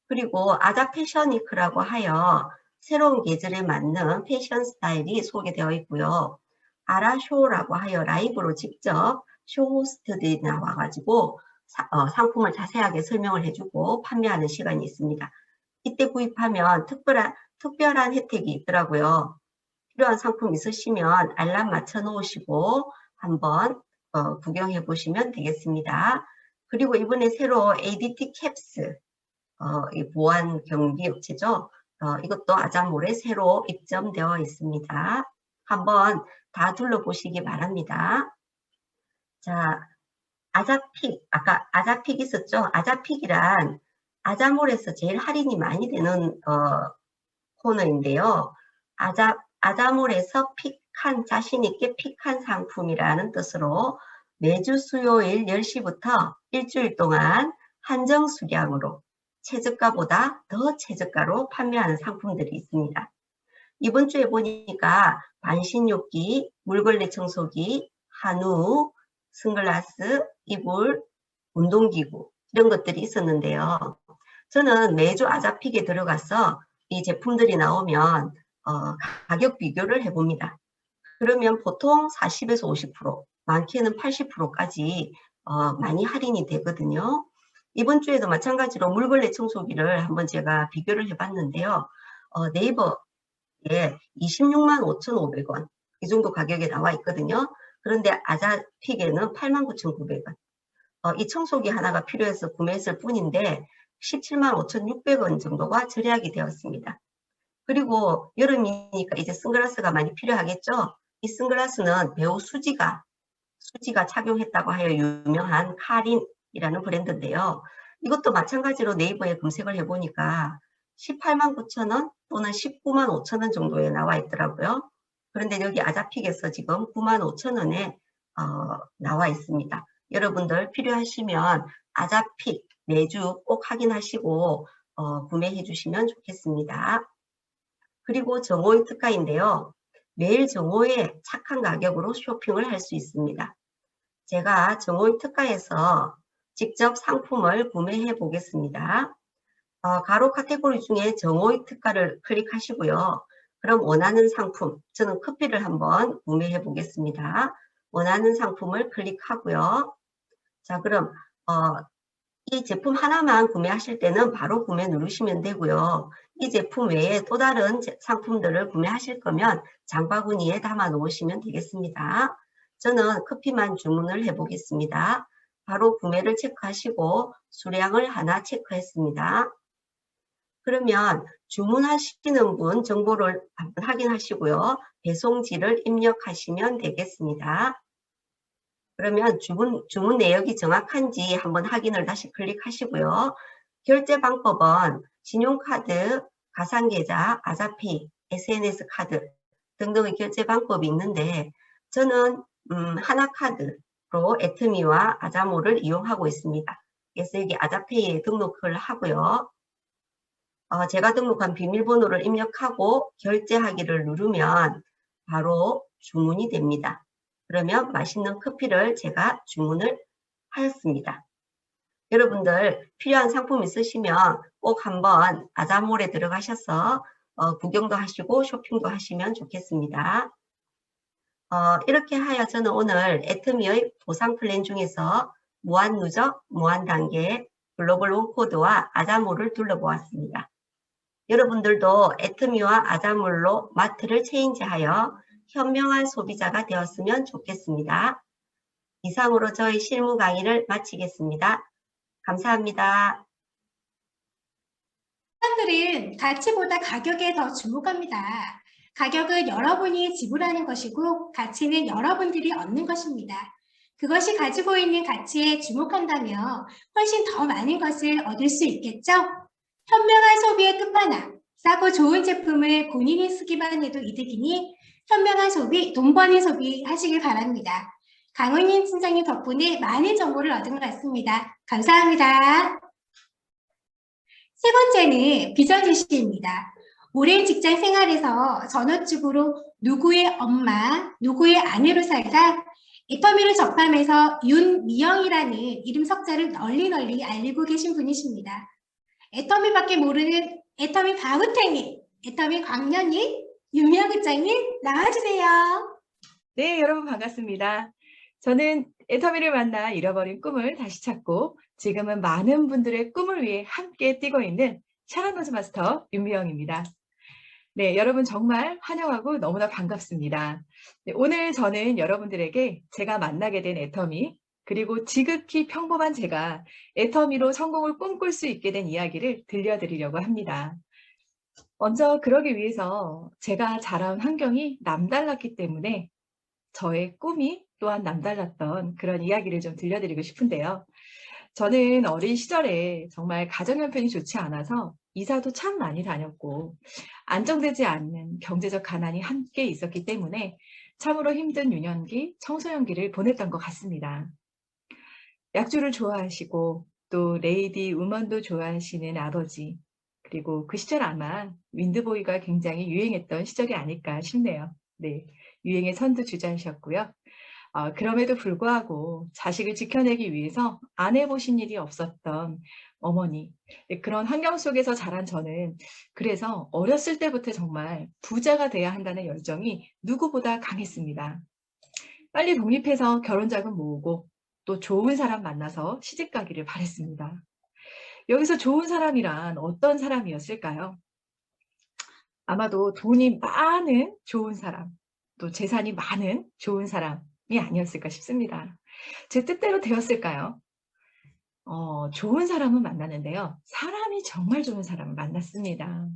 그리고 아자 패션위크라고 하여 새로운 계절에 맞는 패션 스타일이 소개되어 있고요. 아라쇼라고 하여 라이브로 직접 쇼호스트들이 나와가지고 상품을 자세하게 설명을 해주고 판매하는 시간이 있습니다. 이때 구입하면 특별한 혜택이 있더라고요. 필요한 상품 있으시면 알람 맞춰 놓으시고 한번 구경해 보시면 되겠습니다. 그리고 이번에 새로 ADT 캡스, 이 보안 경비 업체죠. 이것도 아자몰에 새로 입점되어 있습니다. 한번 다 둘러보시기 바랍니다. 자, 아자픽, 아까 아자픽 있었죠? 아자픽이란 아자몰에서 제일 할인이 많이 되는 코너인데요. 아자몰에서 픽한, 자신있게 픽한 상품이라는 뜻으로 매주 수요일 10시부터 일주일 동안 한정 수량으로 최저가보다 더 최저가로 판매하는 상품들이 있습니다. 이번 주에 보니까 반신욕기, 물걸레 청소기, 한우, 선글라스, 이불, 운동기구 이런 것들이 있었는데요. 저는 매주 아자픽에 들어가서 이 제품들이 나오면 가격 비교를 해봅니다. 그러면 보통 40에서 50%, 많게는 80%까지 많이 할인이 되거든요. 이번 주에도 마찬가지로 물걸레 청소기를 한번 제가 비교를 해봤는데요. 네이버에 26만 5,500원 이 정도 가격에 나와 있거든요. 그런데 아자픽에는 89,900원. 이 청소기 하나가 필요해서 구매했을 뿐인데 17만 5,600원 정도가 절약이 되었습니다. 그리고 여름이니까 이제 선글라스가 많이 필요하겠죠. 이 선글라스는 배우 수지가 착용했다고 하여 유명한 카린이라는 브랜드인데요. 이것도 마찬가지로 네이버에 검색을 해보니까 18만 9천원 또는 19만 5천원 정도에 나와 있더라고요. 그런데 여기 아자픽에서 지금 9만 5천원에 나와 있습니다. 여러분들 필요하시면 아자픽 매주 꼭 확인하시고 구매해 주시면 좋겠습니다. 그리고 정오의 특가인데요. 매일 정오에 착한 가격으로 쇼핑을 할 수 있습니다. 제가 정오의 특가에서 직접 상품을 구매해 보겠습니다. 가로 카테고리 중에 정오의 특가를 클릭하시고요. 그럼 원하는 상품, 저는 커피를 한번 구매해 보겠습니다. 원하는 상품을 클릭하고요. 자, 그럼 이 제품 하나만 구매하실 때는 바로 구매 누르시면 되고요. 이 제품 외에 또 다른 상품들을 구매하실 거면 장바구니에 담아 놓으시면 되겠습니다. 저는 커피만 주문을 해 보겠습니다. 바로 구매를 체크하시고 수량을 하나 체크했습니다. 그러면 주문하시는 분 정보를 한번 확인하시고요. 배송지를 입력하시면 되겠습니다. 그러면 주문 내역이 정확한지 한번 확인을 다시 클릭하시고요. 결제 방법은 신용카드, 가상계좌, 아자페이, SNS 카드 등등의 결제 방법이 있는데 저는 하나카드로 애트미와 아자몰을 이용하고 있습니다. 그래서 여기 아자페이에 등록을 하고요. 제가 등록한 비밀번호를 입력하고 결제하기를 누르면 바로 주문이 됩니다. 그러면 맛있는 커피를 제가 주문을 하였습니다. 여러분들 필요한 상품 있으시면 꼭 한번 아자몰에 들어가셔서 구경도 하시고 쇼핑도 하시면 좋겠습니다. 이렇게 하여 저는 오늘 애트미의 보상 플랜 중에서 무한누적, 무한단계, 글로벌 원코드와 아자몰을 둘러보았습니다. 여러분들도 애트미와 아자몰로 마트를 체인지하여 현명한 소비자가 되었으면 좋겠습니다. 이상으로 저희 실무 강의를 마치겠습니다. 감사합니다. 사람들은 가치보다 가격에 더 주목합니다. 가격은 여러분이 지불하는 것이고 가치는 여러분들이 얻는 것입니다. 그것이 가지고 있는 가치에 주목한다면 훨씬 더 많은 것을 얻을 수 있겠죠? 현명한 소비의 끝판왕, 싸고 좋은 제품을 본인이 쓰기만 해도 이득이니 현명한 소비, 돈 버는 소비 하시길 바랍니다. 강은인 팀장님 덕분에 많은 정보를 얻은 것 같습니다. 감사합니다. 세 번째는 비전 제시입니다. 오랜 직장 생활에서 전업주부로 누구의 엄마, 누구의 아내로 살다 애터미를 접하면서 윤미영이라는 이름 석자를 널리 알리고 계신 분이십니다. 애터미밖에 모르는 애터미 바우탱이, 애터미 광년이 윤미영 국장님 나와주세요. 네, 여러분 반갑습니다. 저는 애터미를 만나 잃어버린 꿈을 다시 찾고 지금은 많은 분들의 꿈을 위해 함께 뛰고 있는 샤라노즈 마스터 윤미영입니다. 네, 여러분 정말 환영하고 너무나 반갑습니다. 네, 오늘 저는 여러분들에게 제가 만나게 된 애터미, 그리고 지극히 평범한 제가 애터미로 성공을 꿈꿀 수 있게 된 이야기를 들려드리려고 합니다. 먼저 그러기 위해서 제가 자란 환경이 남달랐기 때문에 저의 꿈이 또한 남달랐던 그런 이야기를 좀 들려드리고 싶은데요. 저는 어린 시절에 정말 가정 형편이 좋지 않아서 이사도 참 많이 다녔고 안정되지 않는 경제적 가난이 함께 있었기 때문에 참으로 힘든 유년기, 청소년기를 보냈던 것 같습니다. 약주를 좋아하시고 또 레이디 우먼도 좋아하시는 아버지, 그리고 그 시절 아마 윈드보이가 굉장히 유행했던 시절이 아닐까 싶네요. 네, 유행의 선두주자이셨고요. 그럼에도 불구하고 자식을 지켜내기 위해서 안 해보신 일이 없었던 어머니, 네, 그런 환경 속에서 자란 저는 그래서 어렸을 때부터 정말 부자가 돼야 한다는 열정이 누구보다 강했습니다. 빨리 독립해서 결혼 자금 모으고 또 좋은 사람 만나서 시집 가기를 바랬습니다. 여기서 좋은 사람이란 어떤 사람이었을까요? 아마도 돈이 많은 좋은 사람, 또 재산이 많은 좋은 사람이 아니었을까 싶습니다. 제 뜻대로 되었을까요? 좋은 사람은 만났는데요. 사람이 정말 좋은 사람을 만났습니다.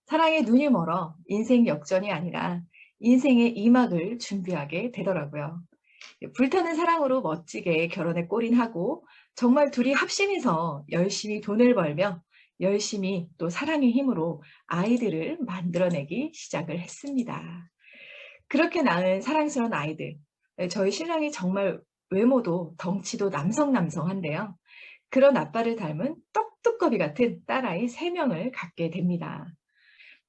사랑에 눈이 멀어 인생 역전이 아니라 인생의 2막을 준비하게 되더라고요. 불타는 사랑으로 멋지게 결혼에 골인하고 정말 둘이 합심해서 열심히 돈을 벌며 열심히 또 사랑의 힘으로 아이들을 만들어내기 시작을 했습니다. 그렇게 낳은 사랑스러운 아이들, 저희 신랑이 정말 외모도 덩치도 남성한데요. 그런 아빠를 닮은 떡두꺼비 같은 딸아이 3명을 갖게 됩니다.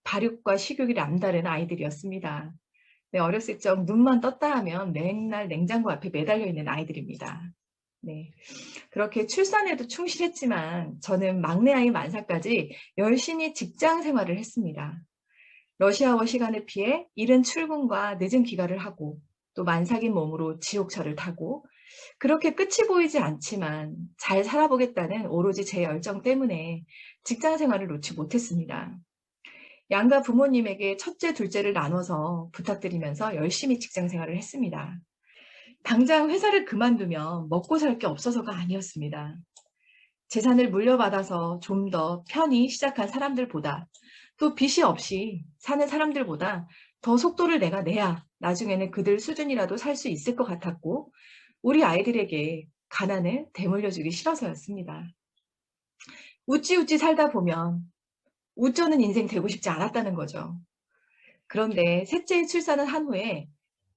발육과 식욕이 남다른 아이들이었습니다. 네, 어렸을 적 눈만 떴다 하면 맨날 냉장고 앞에 매달려 있는 아이들입니다. 네, 그렇게 출산에도 충실했지만 저는 막내 아이 만사까지 열심히 직장 생활을 했습니다. 러시아워 시간을 피해 이른 출근과 늦은 귀가를 하고 또 만삭인 몸으로 지옥철을 타고 그렇게 끝이 보이지 않지만 잘 살아보겠다는 오로지 제 열정 때문에 직장 생활을 놓지 못했습니다. 양가 부모님에게 첫째, 둘째를 나눠서 부탁드리면서 열심히 직장 생활을 했습니다. 당장 회사를 그만두면 먹고 살 게 없어서가 아니었습니다. 재산을 물려받아서 좀 더 편히 시작한 사람들보다 또 빚이 없이 사는 사람들보다 더 속도를 내가 내야 나중에는 그들 수준이라도 살 수 있을 것 같았고 우리 아이들에게 가난을 대물려주기 싫어서였습니다. 우찌우찌 살다 보면 우쩌는 인생 되고 싶지 않았다는 거죠. 그런데 셋째의 출산을 한 후에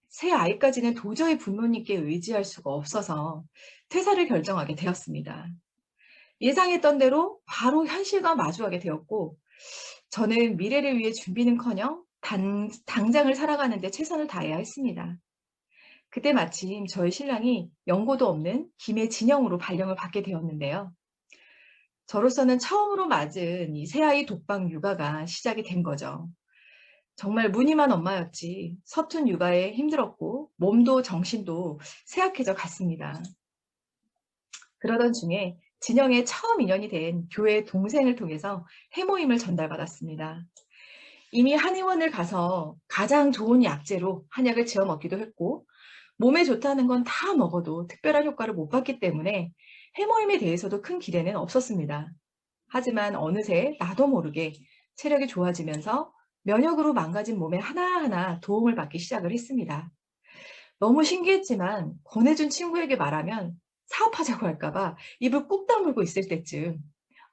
새 아이까지는 도저히 부모님께 의지할 수가 없어서 퇴사를 결정하게 되었습니다. 예상했던 대로 바로 현실과 마주하게 되었고 저는 미래를 위해 준비는커녕 당장을 살아가는 데 최선을 다해야 했습니다. 그때 마침 저희 신랑이 연고도 없는 김해 진영으로 발령을 받게 되었는데요. 저로서는 처음으로 맞은 이 새아이 독방 육아가 시작이 된 거죠. 정말 무늬만 엄마였지 서툰 육아에 힘들었고 몸도 정신도 쇠약해져 갔습니다. 그러던 중에 진영에 처음 인연이 된 교회 동생을 통해서 해모임을 전달받았습니다. 이미 한의원을 가서 가장 좋은 약재로 한약을 지어 먹기도 했고 몸에 좋다는 건 다 먹어도 특별한 효과를 못 봤기 때문에 해모임에 대해서도 큰 기대는 없었습니다. 하지만 어느새 나도 모르게 체력이 좋아지면서 면역으로 망가진 몸에 하나하나 도움을 받기 시작을 했습니다. 너무 신기했지만 권해준 친구에게 말하면 사업하자고 할까봐 입을 꾹 다물고 있을 때쯤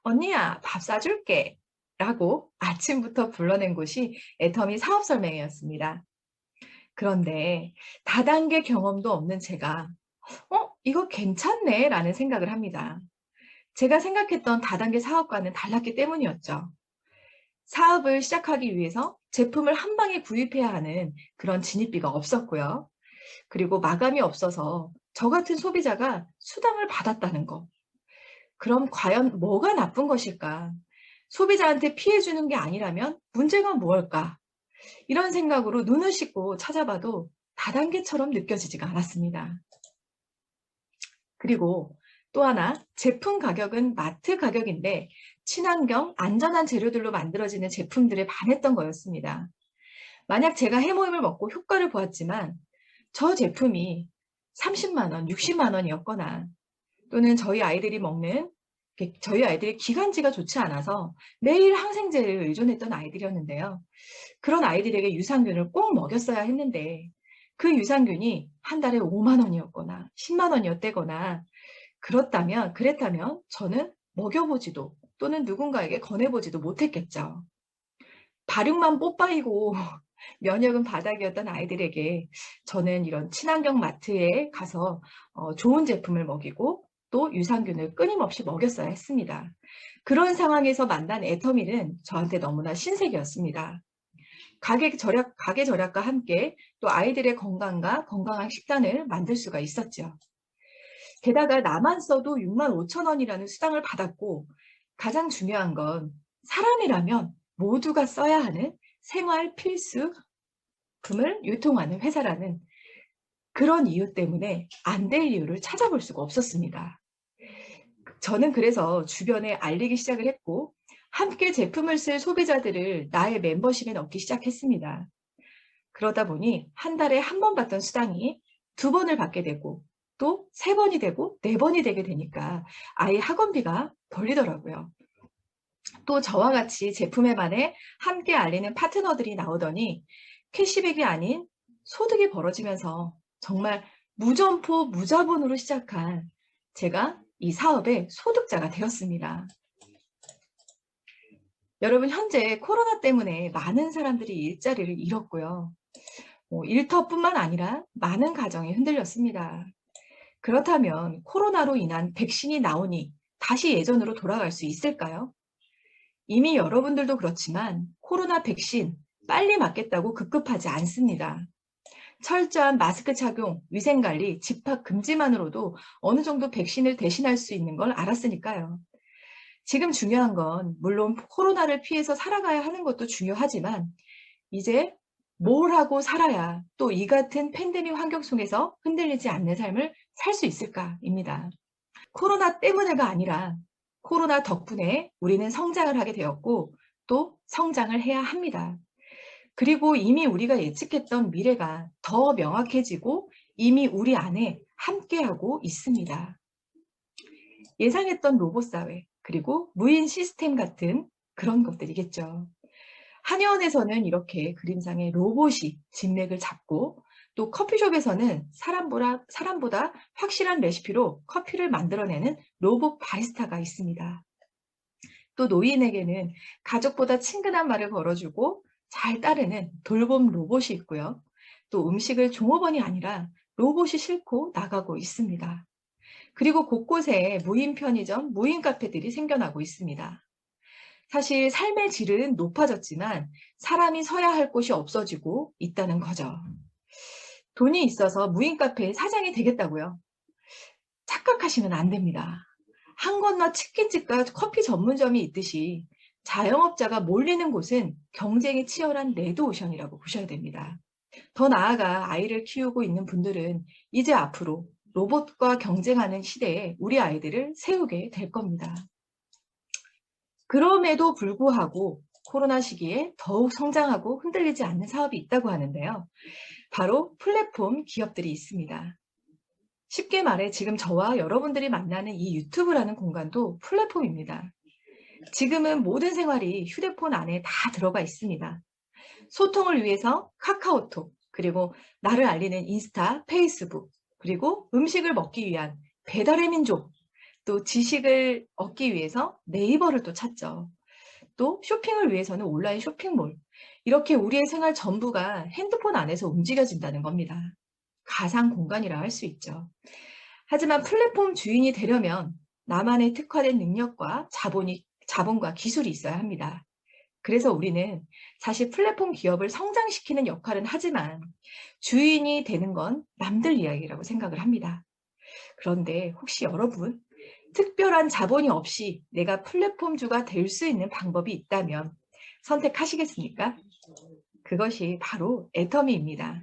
언니야 밥 사줄게 라고 아침부터 불러낸 곳이 애터미 사업 설명회였습니다. 그런데 다단계 경험도 없는 제가 이거 괜찮네 라는 생각을 합니다. 제가 생각했던 다단계 사업과는 달랐기 때문이었죠. 사업을 시작하기 위해서 제품을 한 방에 구입해야 하는 그런 진입비가 없었고요. 그리고 마감이 없어서 저 같은 소비자가 수당을 받았다는 것. 그럼 과연 뭐가 나쁜 것일까? 소비자한테 피해 주는 게 아니라면 문제가 무엇일까? 이런 생각으로 눈을 씻고 찾아봐도 다단계처럼 느껴지지가 않았습니다. 그리고 또 하나, 제품 가격은 마트 가격인데 친환경, 안전한 재료들로 만들어지는 제품들에 반했던 거였습니다. 만약 제가 해모임을 먹고 효과를 보았지만 저 제품이 30만 원, 60만 원이었거나 또는 저희 아이들이 기관지가 좋지 않아서 매일 항생제를 의존했던 아이들이었는데요. 그런 아이들에게 유산균을 꼭 먹였어야 했는데 그 유산균이 한 달에 5만 원이었거나 10만 원이었대거나 그랬다면 저는 먹여보지도 또는 누군가에게 권해보지도 못했겠죠. 발육만 뽀빠이고 면역은 바닥이었던 아이들에게 저는 이런 친환경 마트에 가서 좋은 제품을 먹이고 또 유산균을 끊임없이 먹였어야 했습니다. 그런 상황에서 만난 애터미는 저한테 너무나 신세계였습니다. 가게 절약과 함께 또 아이들의 건강과 건강한 식단을 만들 수가 있었죠. 게다가 나만 써도 6만 5천 원이라는 수당을 받았고 가장 중요한 건 사람이라면 모두가 써야 하는 생활 필수품을 유통하는 회사라는 그런 이유 때문에 안 될 이유를 찾아볼 수가 없었습니다. 저는 그래서 주변에 알리기 시작을 했고 함께 제품을 쓸 소비자들을 나의 멤버십에 넣기 시작했습니다. 그러다 보니 한 달에 한 번 받던 수당이 2번을 받게 되고 또 3번이 되고 4번이 되게 되니까 아이 학원비가 벌리더라고요. 또 저와 같이 제품에 반해 함께 알리는 파트너들이 나오더니 캐시백이 아닌 소득이 벌어지면서 정말 무점포 무자본으로 시작한 제가 이 사업의 소득자가 되었습니다. 여러분, 현재 코로나 때문에 많은 사람들이 일자리를 잃었고요. 일터뿐만 아니라 많은 가정이 흔들렸습니다. 그렇다면 코로나로 인한 백신이 나오니 다시 예전으로 돌아갈 수 있을까요? 이미 여러분들도 그렇지만 코로나 백신 빨리 맞겠다고 급급하지 않습니다. 철저한 마스크 착용, 위생관리, 집합 금지만으로도 어느 정도 백신을 대신할 수 있는 걸 알았으니까요. 지금 중요한 건 물론 코로나를 피해서 살아가야 하는 것도 중요하지만 이제 뭘 하고 살아야 또 이 같은 팬데믹 환경 속에서 흔들리지 않는 삶을 살 수 있을까입니다. 코로나 때문에가 아니라 코로나 덕분에 우리는 성장을 하게 되었고 또 성장을 해야 합니다. 그리고 이미 우리가 예측했던 미래가 더 명확해지고 이미 우리 안에 함께하고 있습니다. 예상했던 로봇사회 그리고 무인 시스템 같은 그런 것들이겠죠. 한의원에서는 이렇게 그림상의 로봇이 진맥을 잡고 또 커피숍에서는 사람보다 확실한 레시피로 커피를 만들어내는 로봇 바리스타가 있습니다. 또 노인에게는 가족보다 친근한 말을 걸어주고 잘 따르는 돌봄 로봇이 있고요. 또 음식을 종업원이 아니라 로봇이 싣고 나가고 있습니다. 그리고 곳곳에 무인 편의점, 무인 카페들이 생겨나고 있습니다. 사실 삶의 질은 높아졌지만 사람이 서야 할 곳이 없어지고 있다는 거죠. 돈이 있어서 무인 카페의 사장이 되겠다고요? 착각하시면 안 됩니다. 한 건너 치킨집과 커피 전문점이 있듯이 자영업자가 몰리는 곳은 경쟁이 치열한 레드오션이라고 보셔야 됩니다. 더 나아가 아이를 키우고 있는 분들은 이제 앞으로 로봇과 경쟁하는 시대에 우리 아이들을 세우게 될 겁니다. 그럼에도 불구하고 코로나 시기에 더욱 성장하고 흔들리지 않는 사업이 있다고 하는데요. 바로 플랫폼 기업들이 있습니다. 쉽게 말해 지금 저와 여러분들이 만나는 이 유튜브라는 공간도 플랫폼입니다. 지금은 모든 생활이 휴대폰 안에 다 들어가 있습니다. 소통을 위해서 카카오톡, 그리고 나를 알리는 인스타, 페이스북, 그리고 음식을 먹기 위한 배달의 민족, 또 지식을 얻기 위해서 네이버를 또 찾죠. 또 쇼핑을 위해서는 온라인 쇼핑몰. 이렇게 우리의 생활 전부가 핸드폰 안에서 움직여진다는 겁니다. 가상 공간이라 할 수 있죠. 하지만 플랫폼 주인이 되려면 나만의 특화된 능력과 자본과 기술이 있어야 합니다. 그래서 우리는 사실 플랫폼 기업을 성장시키는 역할은 하지만 주인이 되는 건 남들 이야기라고 생각을 합니다. 그런데 혹시 여러분 특별한 자본이 없이 내가 플랫폼주가 될 수 있는 방법이 있다면 선택하시겠습니까? 그것이 바로 애터미입니다.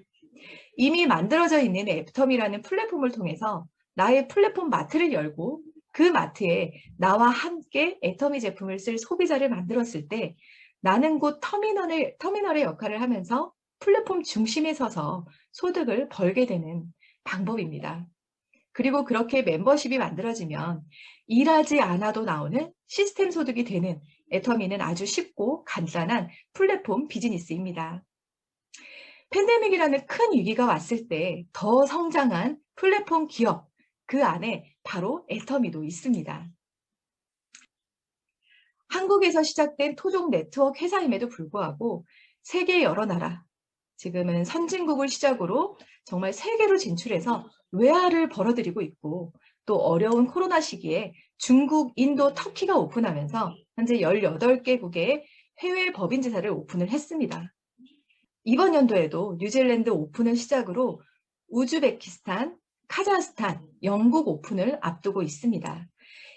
이미 만들어져 있는 애터미라는 플랫폼을 통해서 나의 플랫폼 마트를 열고 그 마트에 나와 함께 애터미 제품을 쓸 소비자를 만들었을 때 나는 곧 터미널의 역할을 하면서 플랫폼 중심에 서서 소득을 벌게 되는 방법입니다. 그리고 그렇게 멤버십이 만들어지면 일하지 않아도 나오는 시스템 소득이 되는 애터미는 아주 쉽고 간단한 플랫폼 비즈니스입니다. 팬데믹이라는 큰 위기가 왔을 때 더 성장한 플랫폼 기업, 그 안에 바로 애터미도 있습니다. 한국에서 시작된 토종 네트워크 회사임에도 불구하고 세계 여러 나라, 지금은 선진국을 시작으로 정말 세계로 진출해서 외화를 벌어들이고 있고 또 어려운 코로나 시기에 중국, 인도, 터키가 오픈하면서 현재 18개국의 해외 법인지사를 오픈을 했습니다. 이번 연도에도 뉴질랜드 오픈을 시작으로 우즈베키스탄, 카자흐스탄, 영국 오픈을 앞두고 있습니다.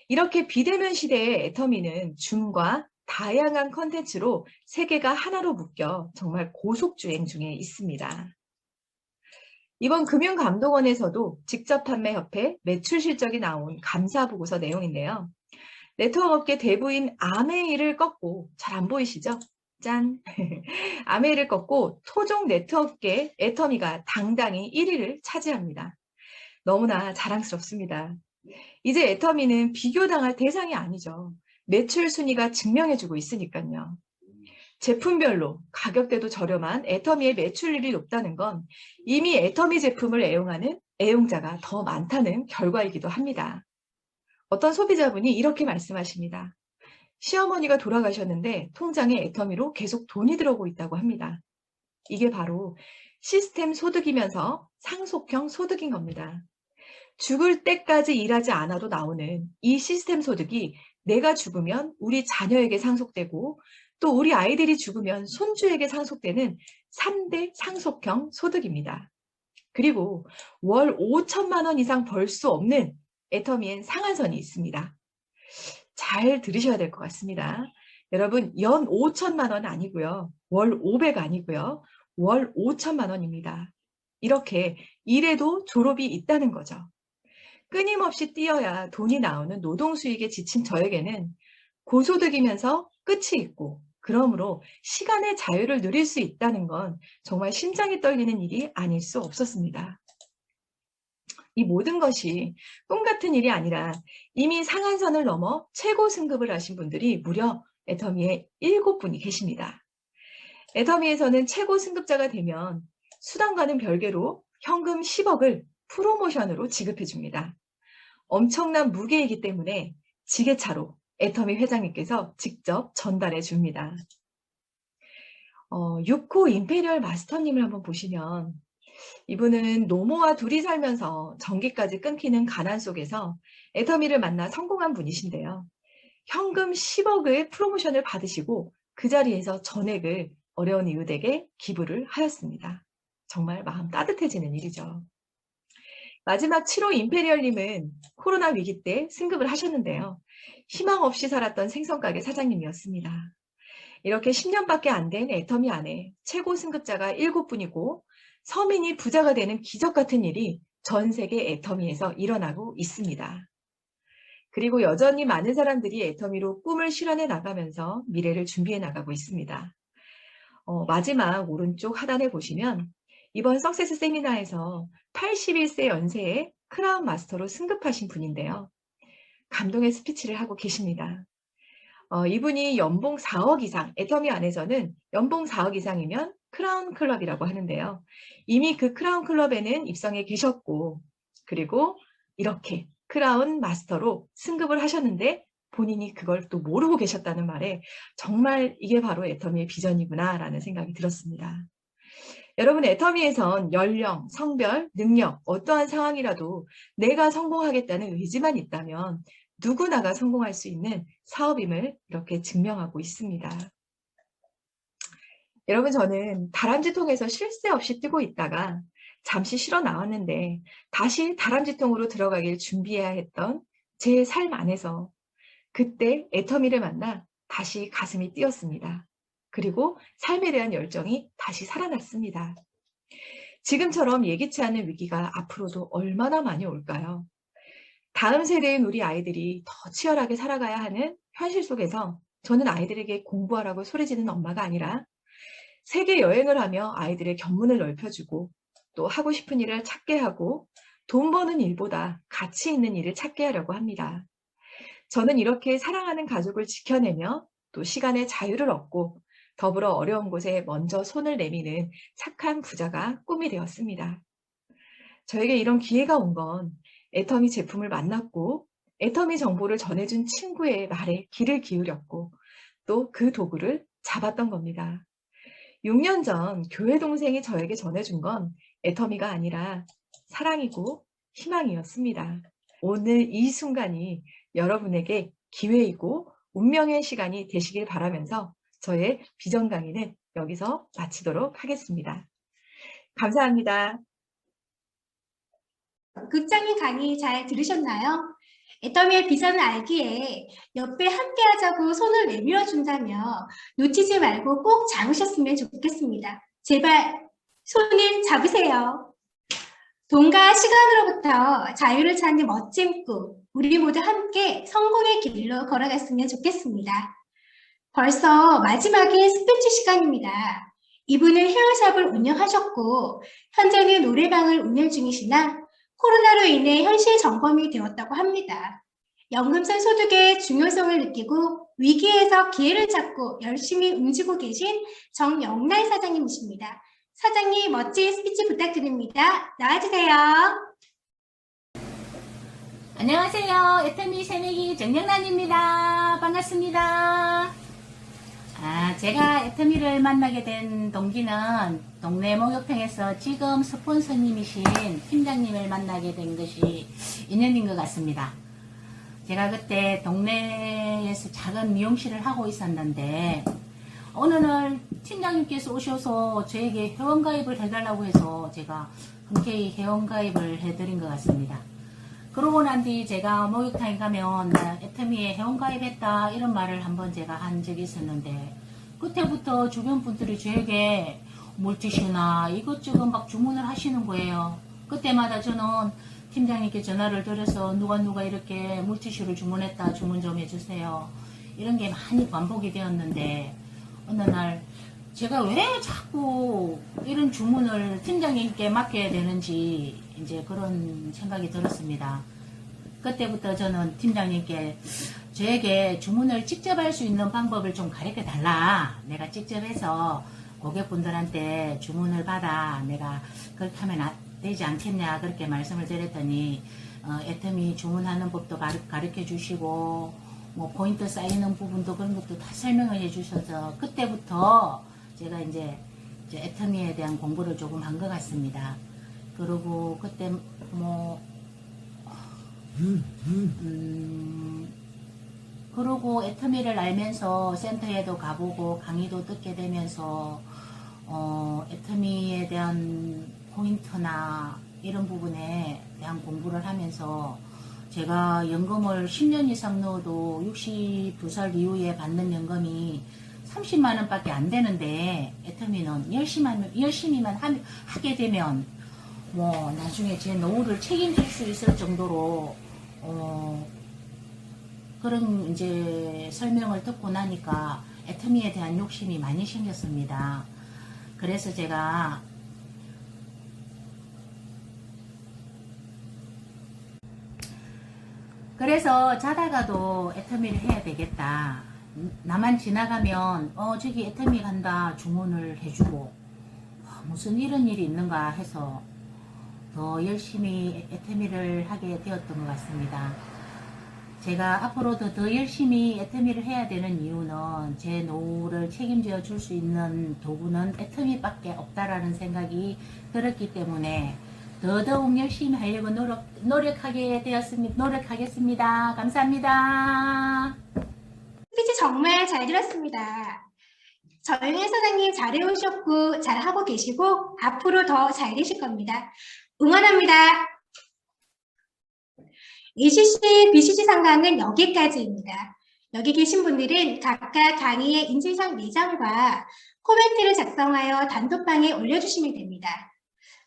이렇게 비대면 시대의 애터미는 줌과 다양한 컨텐츠로 세계가 하나로 묶여 정말 고속주행 중에 있습니다. 이번 금융감독원에서도 직접판매협회 매출 실적이 나온 감사보고서 내용인데요. 네트워크업계 대부인 아메이를 꺾고, 잘 안 보이시죠? 짠! 아메이를 꺾고 토종 네트워크계 애터미가 당당히 1위를 차지합니다. 너무나 자랑스럽습니다. 이제 애터미는 비교당할 대상이 아니죠. 매출 순위가 증명해주고 있으니까요. 제품별로 가격대도 저렴한 애터미의 매출률이 높다는 건 이미 애터미 제품을 애용하는 애용자가 더 많다는 결과이기도 합니다. 어떤 소비자분이 이렇게 말씀하십니다. 시어머니가 돌아가셨는데 통장에 애터미로 계속 돈이 들어오고 있다고 합니다. 이게 바로 시스템 소득이면서 상속형 소득인 겁니다. 죽을 때까지 일하지 않아도 나오는 이 시스템 소득이 내가 죽으면 우리 자녀에게 상속되고 또 우리 아이들이 죽으면 손주에게 상속되는 3대 상속형 소득입니다. 그리고 월 5천만 원 이상 벌 수 없는 애터미엔 상한선이 있습니다. 잘 들으셔야 될 것 같습니다. 여러분, 연 5천만 원 아니고요. 월 500 아니고요. 월 5천만 원입니다. 이렇게 일해도 졸업이 있다는 거죠. 끊임없이 뛰어야 돈이 나오는 노동 수익에 지친 저에게는 고소득이면서 끝이 있고 그러므로 시간의 자유를 누릴 수 있다는 건 정말 심장이 떨리는 일이 아닐 수 없었습니다. 이 모든 것이 꿈 같은 일이 아니라 이미 상한선을 넘어 최고 승급을 하신 분들이 무려 애터미에 7분이 계십니다. 애터미에서는 최고 승급자가 되면 수당과는 별개로 현금 10억을 프로모션으로 지급해 줍니다. 엄청난 무게이기 때문에 지게차로 애터미 회장님께서 직접 전달해 줍니다. 6호 임페리얼 마스터님을 한번 보시면 이분은 노모와 둘이 살면서 전기까지 끊기는 가난 속에서 애터미를 만나 성공한 분이신데요. 현금 10억의 프로모션을 받으시고 그 자리에서 전액을 어려운 이웃에게 기부를 하였습니다. 정말 마음 따뜻해지는 일이죠. 마지막 7호 임페리얼님은 코로나 위기 때 승급을 하셨는데요. 희망 없이 살았던 생선가게 사장님이었습니다. 이렇게 10년밖에 안 된 애터미 안에 최고 승급자가 7분이고 서민이 부자가 되는 기적 같은 일이 전 세계 애터미에서 일어나고 있습니다. 그리고 여전히 많은 사람들이 애터미로 꿈을 실현해 나가면서 미래를 준비해 나가고 있습니다. 마지막 오른쪽 하단에 보시면 이번 석세스 세미나에서 81세 연세에 크라운 마스터로 승급하신 분인데요. 감동의 스피치를 하고 계십니다. 이분이 연봉 4억 이상, 애터미 안에서는 연봉 4억 이상이면 크라운 클럽이라고 하는데요. 이미 그 크라운 클럽에는 입성해 계셨고 그리고 이렇게 크라운 마스터로 승급을 하셨는데 본인이 그걸 또 모르고 계셨다는 말에 정말 이게 바로 애터미의 비전이구나 라는 생각이 들었습니다. 여러분, 애터미에선 연령, 성별, 능력, 어떠한 상황이라도 내가 성공하겠다는 의지만 있다면 누구나가 성공할 수 있는 사업임을 이렇게 증명하고 있습니다. 여러분, 저는 다람쥐통에서 쉴 새 없이 뛰고 있다가 잠시 쉬러 나왔는데 다시 다람쥐통으로 들어가길 준비해야 했던 제 삶 안에서 그때 애터미를 만나 다시 가슴이 뛰었습니다. 그리고 삶에 대한 열정이 다시 살아났습니다. 지금처럼 예기치 않은 위기가 앞으로도 얼마나 많이 올까요? 다음 세대인 우리 아이들이 더 치열하게 살아가야 하는 현실 속에서 저는 아이들에게 공부하라고 소리지는 엄마가 아니라 세계 여행을 하며 아이들의 견문을 넓혀주고 또 하고 싶은 일을 찾게 하고 돈 버는 일보다 가치 있는 일을 찾게 하려고 합니다. 저는 이렇게 사랑하는 가족을 지켜내며 또 시간의 자유를 얻고 더불어 어려운 곳에 먼저 손을 내미는 착한 부자가 꿈이 되었습니다. 저에게 이런 기회가 온 건 애터미 제품을 만났고 애터미 정보를 전해준 친구의 말에 귀를 기울였고 또 그 도구를 잡았던 겁니다. 6년 전 교회 동생이 저에게 전해준 건 애터미가 아니라 사랑이고 희망이었습니다. 오늘 이 순간이 여러분에게 기회이고 운명의 시간이 되시길 바라면서 저의 비전 강의는 여기서 마치도록 하겠습니다. 감사합니다. 극장의 강의 잘 들으셨나요? 애터미의 비전을 알기에 옆에 함께 하자고 손을 내밀어 준다며 놓치지 말고 꼭 잡으셨으면 좋겠습니다. 제발 손을 잡으세요. 돈과 시간으로부터 자유를 찾는 멋진 꿈, 우리 모두 함께 성공의 길로 걸어갔으면 좋겠습니다. 벌써 마지막에 스피치 시간입니다. 이분은 헤어샵을 운영하셨고 현재는 노래방을 운영 중이시나 코로나로 인해 현실 점검이 되었다고 합니다. 연금성 소득의 중요성을 느끼고 위기에서 기회를 찾고 열심히 움직이고 계신 정영란 사장님이십니다. 사장님 멋진 스피치 부탁드립니다. 나와주세요. 안녕하세요. 애터미 새내기 정영란입니다. 반갑습니다. 제가 애터미를 만나게 된 동기는 동네 목욕탕에서 지금 스폰서님이신 팀장님을 만나게 된 것이 인연인 것 같습니다. 제가 그때 동네에서 작은 미용실을 하고 있었는데 어느 날 팀장님께서 오셔서 저에게 회원가입을 해달라고 해서 제가 흔쾌히 회원가입을 해드린 것 같습니다. 그러고 난 뒤 제가 목욕탕에 가면 나 애터미에 회원가입했다 이런 말을 한번 제가 한 적이 있었는데 그때부터 주변 분들이 저에게 물티슈나 이것저것 막 주문을 하시는 거예요. 그때마다 저는 팀장님께 전화를 드려서 누가 이렇게 물티슈를 주문했다 주문 좀 해주세요. 이런 게 많이 반복이 되었는데 어느 날 제가 왜 자꾸 이런 주문을 팀장님께 맡겨야 되는지 이제 그런 생각이 들었습니다. 그때부터 저는 팀장님께 저에게 주문을 직접 할 수 있는 방법을 좀 가르쳐 달라. 내가 직접 해서 고객분들한테 주문을 받아. 내가 그렇게 하면 되지 않겠냐. 그렇게 말씀을 드렸더니 애터미 주문하는 법도 가르쳐 주시고 뭐 포인트 쌓이는 부분도 그런 것도 다 설명을 해 주셔서 그때부터 제가 이제 애터미에 대한 공부를 조금 한 것 같습니다. 그리고 그때 그리고 애터미를 알면서 센터에도 가보고 강의도 듣게 되면서 애터미에 대한 포인트나 이런 부분에 대한 공부를 하면서 제가 연금을 10년 이상 넣어도 62살 이후에 받는 연금이 30만 원밖에 안 되는데 애터미는 열심히만 하게 되면 뭐 나중에 제 노후를 책임질 수 있을 정도로 그런 이제 설명을 듣고 나니까 애터미에 대한 욕심이 많이 생겼습니다. 그래서 제가 자다가도 애터미를 해야 되겠다. 나만 지나가면 저기 애터미 간다 주문을 해주고 무슨 이런 일이 있는가 해서 더 열심히 애터미를 하게 되었던 것 같습니다. 제가 앞으로도 더 열심히 애터미를 해야 되는 이유는 제 노후를 책임져 줄 수 있는 도구는 애터미밖에 없다라는 생각이 들었기 때문에 더더욱 열심히 하려고 노력하겠습니다. 감사합니다. 스피치 정말 잘 들었습니다. 정영란 사장님 잘해오셨고 잘하고 계시고 앞으로 더 잘 되실 겁니다. 응원합니다. ACC, BCC 상강은 여기까지입니다. 여기 계신 분들은 각각 강의의 인증샷 4장과 코멘트를 작성하여 단톡방에 올려주시면 됩니다.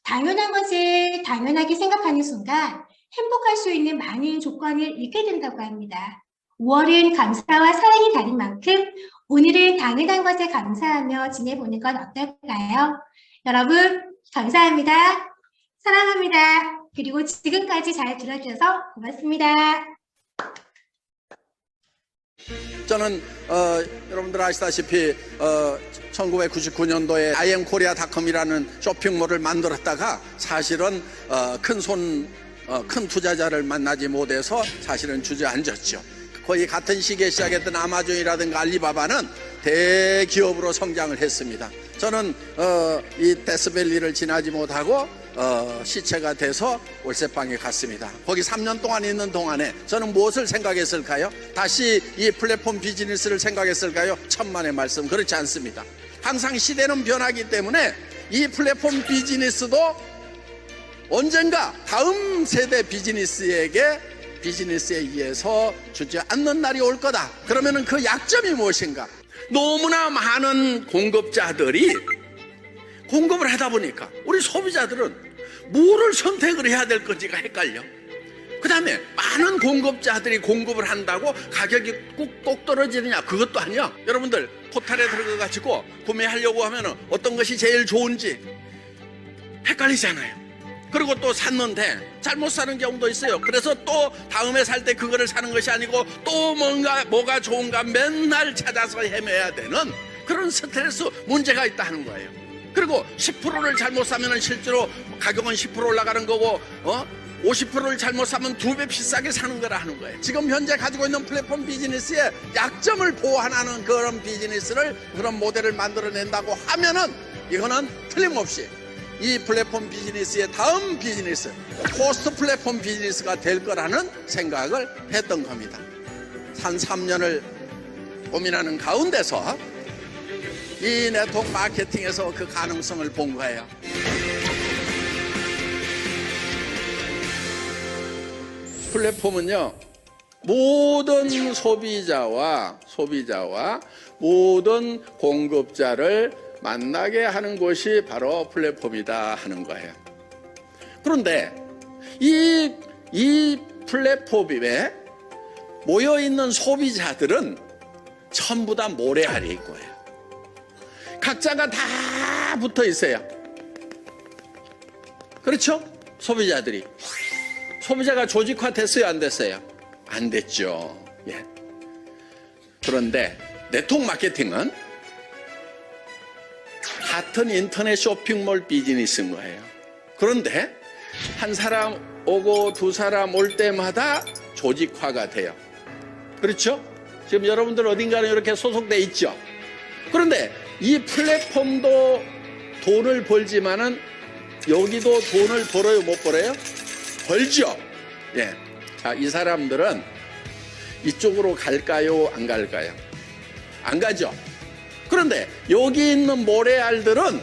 당연한 것을 당연하게 생각하는 순간 행복할 수 있는 많은 조건을 잃게 된다고 합니다. 5월은 감사와 사랑의 달인 만큼 오늘은 당연한 것에 감사하며 지내보는 건 어떨까요? 여러분, 감사합니다. 사랑합니다. 그리고 지금까지 잘 들어주셔서 고맙습니다. 저는 여러분들 아시다시피 1999년도에 IMKorea.com이라는 쇼핑몰을 만들었다가 사실은 큰 투자자를 만나지 못해서 사실은 주저앉았죠. 거의 같은 시기에 시작했던 아마존이라든가 알리바바는 대기업으로 성장을 했습니다. 저는 이 데스밸리를 지나지 못하고 시체가 돼서 월세방에 갔습니다. 거기 3년 동안 있는 동안에 저는 무엇을 생각했을까요? 다시 이 플랫폼 비즈니스를 생각했을까요? 천만의 말씀, 그렇지 않습니다. 항상 시대는 변하기 때문에 이 플랫폼 비즈니스도 언젠가 다음 세대 비즈니스에 의해서 주저앉는 날이 올 거다. 그러면은 그 약점이 무엇인가? 너무나 많은 공급자들이 공급을 하다 보니까 우리 소비자들은 뭐를 선택을 해야 될 건지가 헷갈려. 그 다음에 많은 공급자들이 공급을 한다고 가격이 꼭 떨어지느냐? 그것도 아니야. 여러분들 포털에 들어가가지고 구매하려고 하면 어떤 것이 제일 좋은지 헷갈리잖아요. 그리고 또 샀는데 잘못 사는 경우도 있어요. 그래서 또 다음에 살 때 그거를 사는 것이 아니고 또 뭐가 좋은가 맨날 찾아서 헤매야 되는 그런 스트레스 문제가 있다 하는 거예요. 그리고 10%를 잘못 사면 실제로 가격은 10% 올라가는 거고 50%를 잘못 사면 2배 비싸게 사는 거라 하는 거예요. 지금 현재 가지고 있는 플랫폼 비즈니스의 약점을 보완하는 그런 비즈니스를, 그런 모델을 만들어낸다고 하면은 이거는 틀림없이 이 플랫폼 비즈니스의 다음 비즈니스, 포스트 플랫폼 비즈니스가 될 거라는 생각을 했던 겁니다. 한 3년을 고민하는 가운데서 이 네트워크 마케팅에서 그 가능성을 본 거예요. 플랫폼은요, 모든 소비자와 모든 공급자를 만나게 하는 곳이 바로 플랫폼이다 하는 거예요. 그런데 이 플랫폼에 모여있는 소비자들은 전부 다 모래알이 있고요. 각자가 다 붙어 있어요. 그렇죠? 소비자가 조직화 됐어요, 안 됐어요? 안 됐죠. 예. 그런데 네트워크 마케팅은 같은 인터넷 쇼핑몰 비즈니스인 거예요. 그런데 한 사람 오고 두 사람 올 때마다 조직화가 돼요. 그렇죠? 지금 여러분들 어딘가는 이렇게 소속돼 있죠. 그런데 이 플랫폼도 돈을 벌지만은 여기도 돈을 벌어요, 못 벌어요? 벌죠. 예. 자, 이 사람들은 이쪽으로 갈까요, 안 갈까요? 안 가죠. 그런데 여기 있는 모래알들은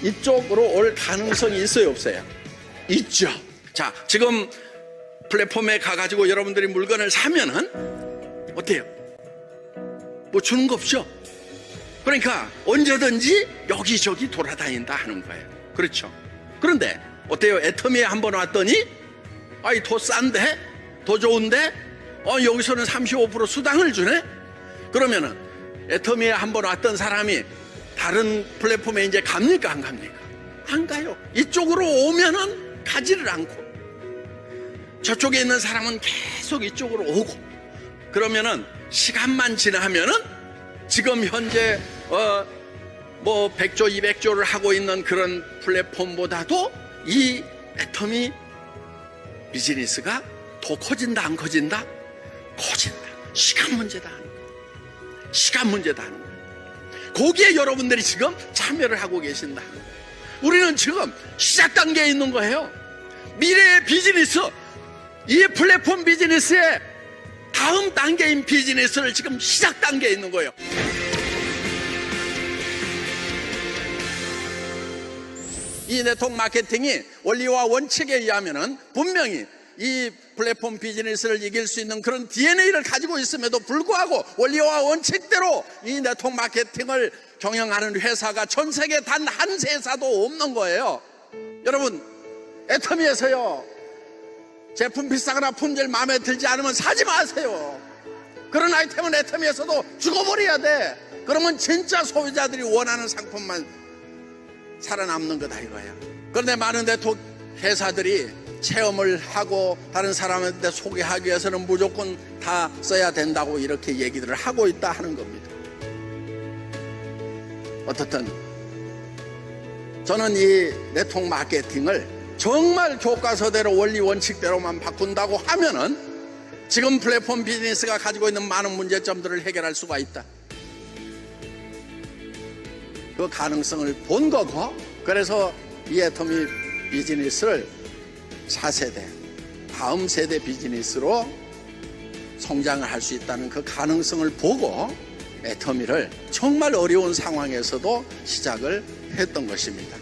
이쪽으로 올 가능성이 있어요, 없어요? 있죠. 자, 지금 플랫폼에 가가지고 여러분들이 물건을 사면은 어때요? 뭐 주는 거 없죠? 그러니까 언제든지 여기저기 돌아다닌다 하는 거예요. 그렇죠? 그런데 어때요? 애터미에 한번 왔더니 아이 더 싼데? 더 좋은데? 여기서는 35% 수당을 주네? 그러면은 애터미에 한번 왔던 사람이 다른 플랫폼에 이제 갑니까, 안 갑니까? 안 가요. 이쪽으로 오면은 가지를 않고 저쪽에 있는 사람은 계속 이쪽으로 오고, 그러면은 시간만 지나면은 지금 현재 100조 200조를 하고 있는 그런 플랫폼보다도 이 애터미 비즈니스가 더 커진다, 안 커진다? 커진다. 시간 문제다 하는 거예요. 시간 문제다 하는 거예요. 거기에 여러분들이 지금 참여를 하고 계신다. 우리는 지금 시작 단계에 있는 거예요. 미래의 비즈니스, 이 플랫폼 비즈니스의 다음 단계인 비즈니스를 지금 시작 단계에 있는 거예요. 이 네트워크 마케팅이 원리와 원칙에 의하면은 분명히 이 플랫폼 비즈니스를 이길 수 있는 그런 DNA를 가지고 있음에도 불구하고 원리와 원칙대로 이 네트워크 마케팅을 경영하는 회사가 전 세계 단 한 회사도 없는 거예요. 여러분, 애터미에서요 제품 비싸거나 품질 마음에 들지 않으면 사지 마세요. 그런 아이템은 애터미에서도 죽어버려야 돼. 그러면 진짜 소비자들이 원하는 상품만 살아남는 거다 이거야. 그런데 많은 회사들이 체험을 하고 다른 사람한테 소개하기 위해서는 무조건 다 써야 된다고 이렇게 얘기들을 하고 있다 하는 겁니다. 어떻든 저는 이 네트워크 마케팅을 정말 교과서대로 원리 원칙대로만 바꾼다고 하면은 지금 플랫폼 비즈니스가 가지고 있는 많은 문제점들을 해결할 수가 있다. 그 가능성을 본 거고, 그래서 이 애터미 비즈니스를 4세대, 다음 세대 비즈니스로 성장을 할 수 있다는 그 가능성을 보고 애터미를 정말 어려운 상황에서도 시작을 했던 것입니다.